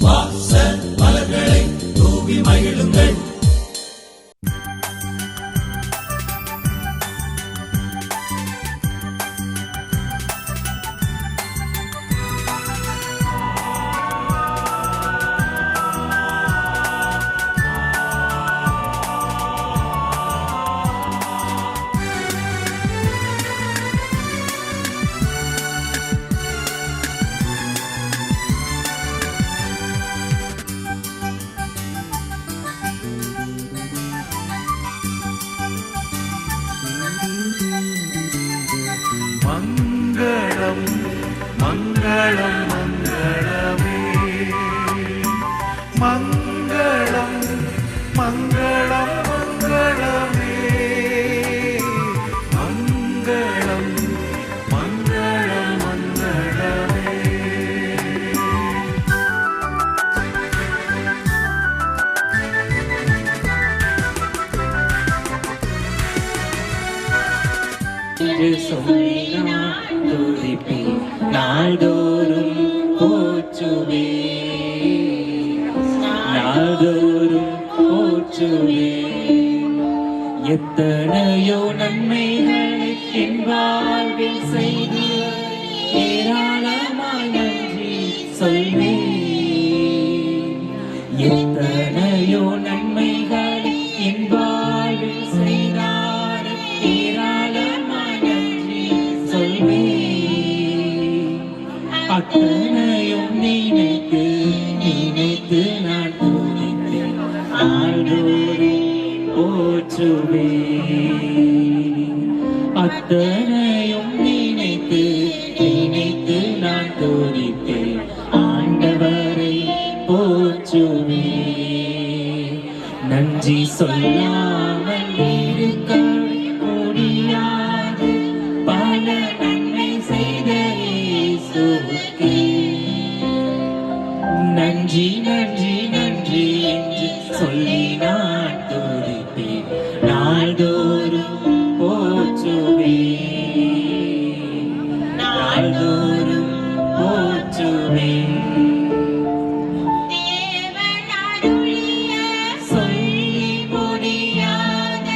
வாசல் மலர்களை தூவி மகிழுங்கள். மங்களம் மங்களம் மங்களமே, மங்களம் மங்களம் மங்களமே, மங்களம் மங்களம் மங்களமே. என்று சொல்லி நான் துதிப்பேன், நாள்தோறும் போற்றுவே, நாள்தோறும் போற்றுவே. எத்தனையோ நன்மைகளை என் வாழ்வில் செய்து ஏராளமாய் நன்றி சொல்வேன். எத்தனையோ நன்மைகளை என் வாழ்வில் செய்தார் ஏராளமாய் நன்றி சொல்வேன். அத்தனையும் நினைத்து நினைத்து நான் துதித்தேன், நாள்தோறும் போற்றுவேன். அத்தனையும் நினைத்து நினைத்து நான் துதித்தேன், ஆண்டவரை போற்றுவேன். நன்றி சொல்லாமல் இருக்க முடியாது, பல நன்மை செய்த இயேசுவுக்கே நன்றி நன்றி நன்றி என்று சொல்லி நான் துதிப்பேன், நாள்தோறும் போற்றுவேன், நாள்தோறும் போற்றுவேன். சொல்லி முடியாத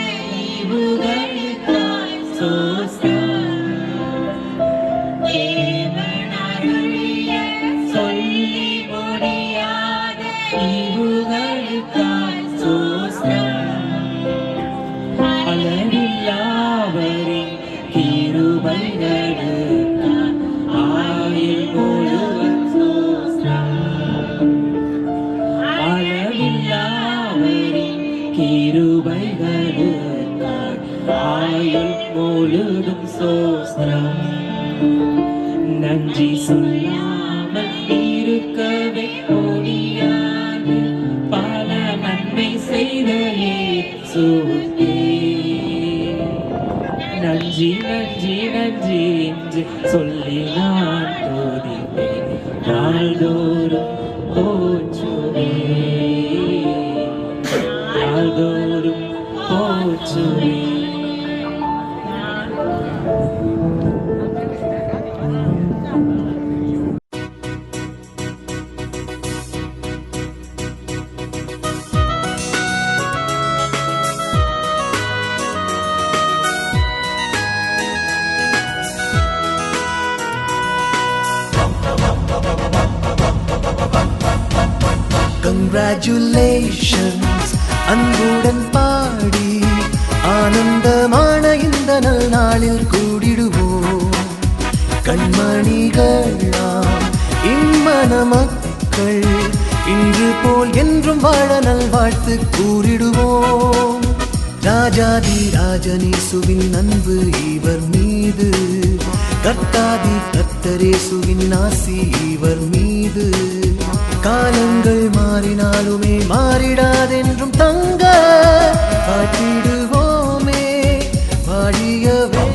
ஈவுகளுக்காய் ஸ்தோத்திரம். தேவன் அருளிய சொல்லி முடியாத கிருபைகளுக்காய் ஆயுள் முழுதும் சோஸ்திரம். நன்றி சொல்லாமல் இருக்கவே முடியாது, பல நன்மை செய்த இயேசுவே. நன்றி நன்றி நன்றி என்று சொல்லி நான் துதிப்பேன், நாள்தோறும் போற்றுவேன், நாள்தோறும் போற்றுவேன். Congratulations, அன்புடன் பாடி ஆனந்தமான இந்த நல் நாளில் கூடிடுவோம். கண்மணிகளாம் இம்மன மக்கள் இன்று போல் என்றும் வாழ நல் வாழ்த்து கூறிடுவோம். ராஜாதி ராஜனேசுவின் அன்பு இவர் மீது, கர்த்தாதி கர்த்தரேசுவின் ஆசி இவர் மீது. காலங்கள் மாறினாலுமே மாறிடாதென்றும் தங்க காட்டிடுவோமே வாழியவே.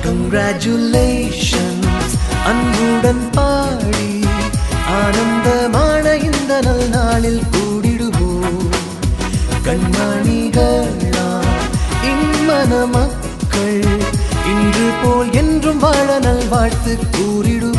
Congratulations, அன்புடன் பாடி ஆனந்தமான இந்த நல் நாளில் கூடிடுவோம். கண்மணிகளா இம்மன மக்கள் இன்று போல் என்றும் வாழ நல் வாழ்த்து கூறிடுவோம்.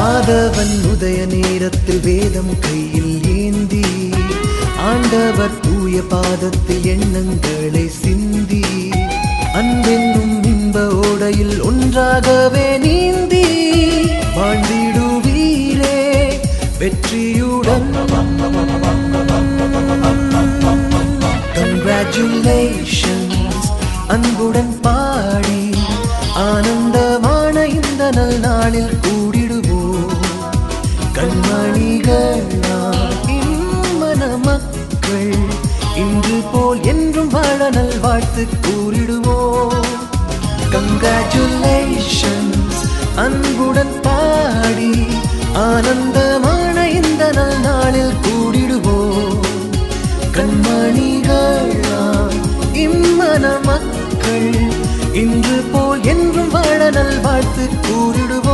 ஆதவன் உதய நேரத்தில் வேதம் கையில் ஏந்தி, ஆண்டவர் தூய பாதத்தில் எண்ணங்களை சிந்தி, அன்பென்னும் இன்ப ஓடையில் ஒன்றாகவே நீந்தி வாழ்ந்திடுவீரே வெற்றியுடன். Congratulations, அன்புடன் பாடி ஆனந்தமான இந்த நல் நாளில் கூடிடுவோம். கண்மணிகளா இம்மன மக்கள் இன்று போல் என்றும் வாழ நல் வாழ்த்து கூறிடுவோம். Congratulations, அன்புடன் பாடி ஆனந்தமான இந்த நல் நாளில் கூடிடுவோம். கண்மணிகளா இம்மன மக்கள் இன்று போல் என்றும் வாழ நல் வாழ்த்து கூறிடுவோம்.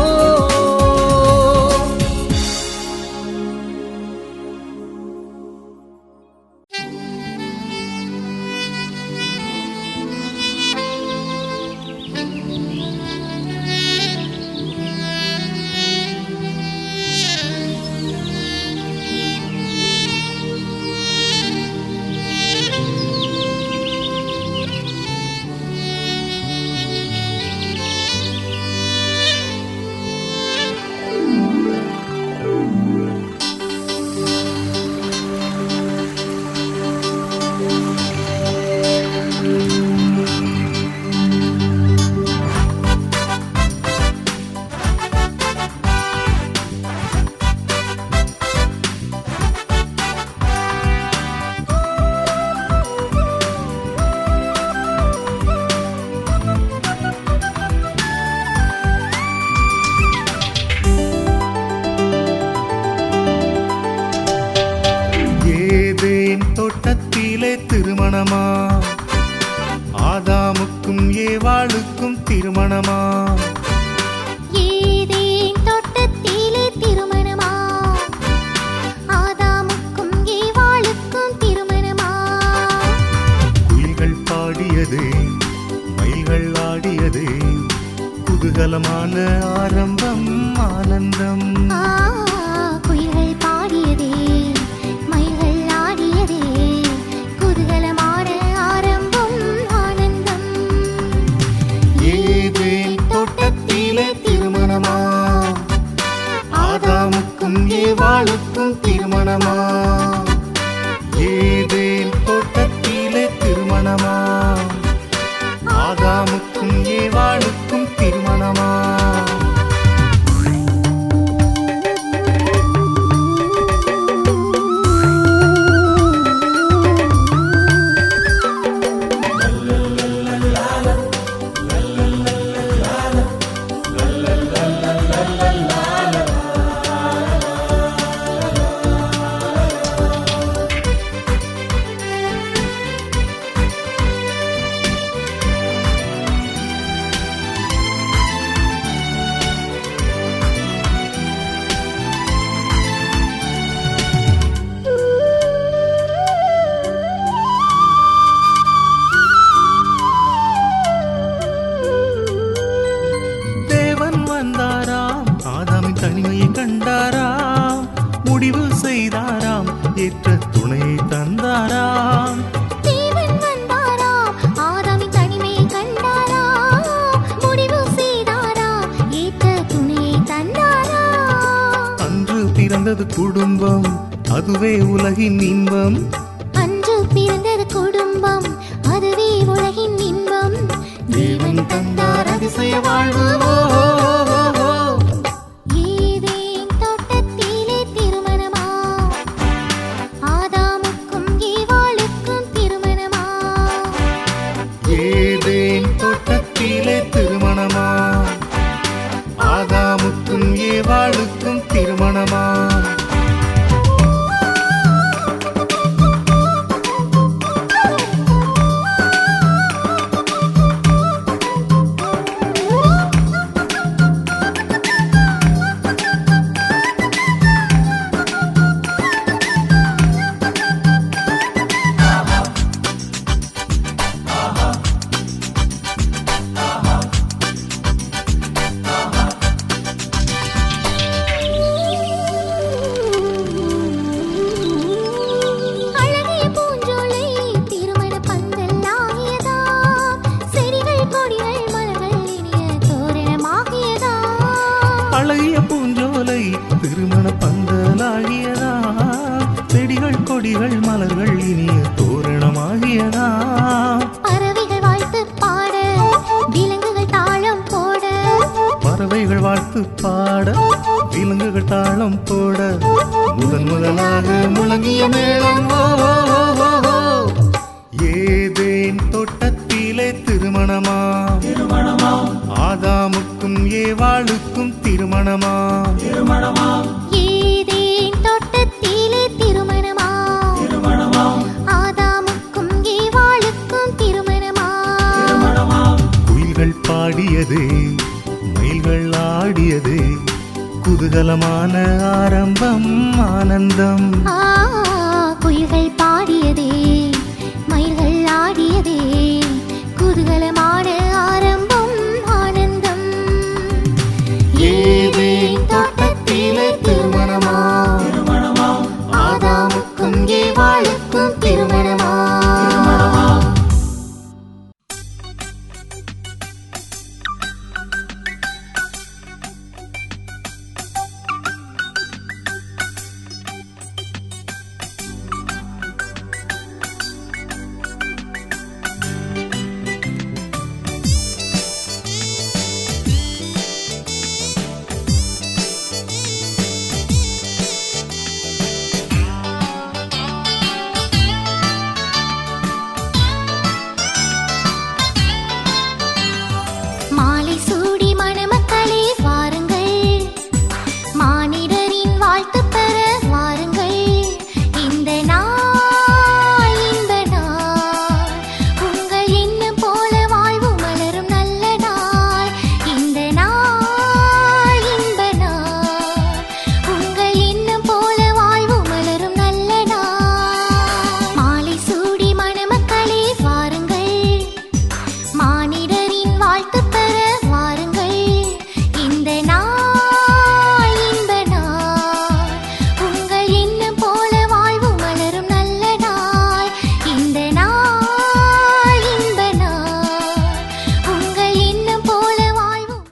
திருமணமா, ஆதாமுக்கும் ஏவாளுக்கும் திருமணமா, ஏதேன் தோட்டத்திலே திருமணமா, ஆதாமுக்கும் ஏவாளுக்கும் திருமணமா. குயில்கள் பாடியது, மயில்கள் ஆடியது, குதூகலமான ஆரம்பம் ஆனந்தம். குயில்கள் பாடியதே, மயில்கள் ஆடியதே, குதூகலமான பிறந்தது குடும்பம், அதுவே உலகின் இன்பம். அன்று பிறந்தது குடும்பம், அதுவே உலகின் இன்பம். தேவன் தந்தார் அதிசய வாழ்வு. ஏதேன் தோட்டத்திலே திருமணமா, ஆதாமுக்கும் ஏவாளுக்கும் திருமணமா. ஏதேன் தோட்டத்திலே திருமணமா, ஆதாமுக்கும் ஏவாளுக்கும் திருமணமா. அழகிய பூஞ்சோலை திருமண பந்தலாகியதா, செடிகள் கொடிகள் மலர்கள் இனிய தோரணமாகியதா. அழகிய பூஞ்சோலை திருமண பந்தலாகியதா, செடிகள் கொடிகள் மலர்கள் இனிய தோரணமாகியதா. பறவைகள் வாழ்த்து பாட, விலங்குகள் தாளம் போட. பறவைகள் வாழ்த்து பாட, விலங்குகள் தாளம் போட, முதன் முதலாக முழங்கிய மேளம். ஏதேன் தோட்டத்திலே திருமணமா, ஆதாமுக்கும் ஏவாளுக்கும் திருமணமா. ஏதேன் தோட்டத்திலே திருமணமா, ஆதாமுக்கும் ஏவாளுக்கும் திருமணமா. குயில்கள் பாடியது, மயில்கள் ஆடியது, குதூகலமான ஆரம்பம் ஆனந்தம்.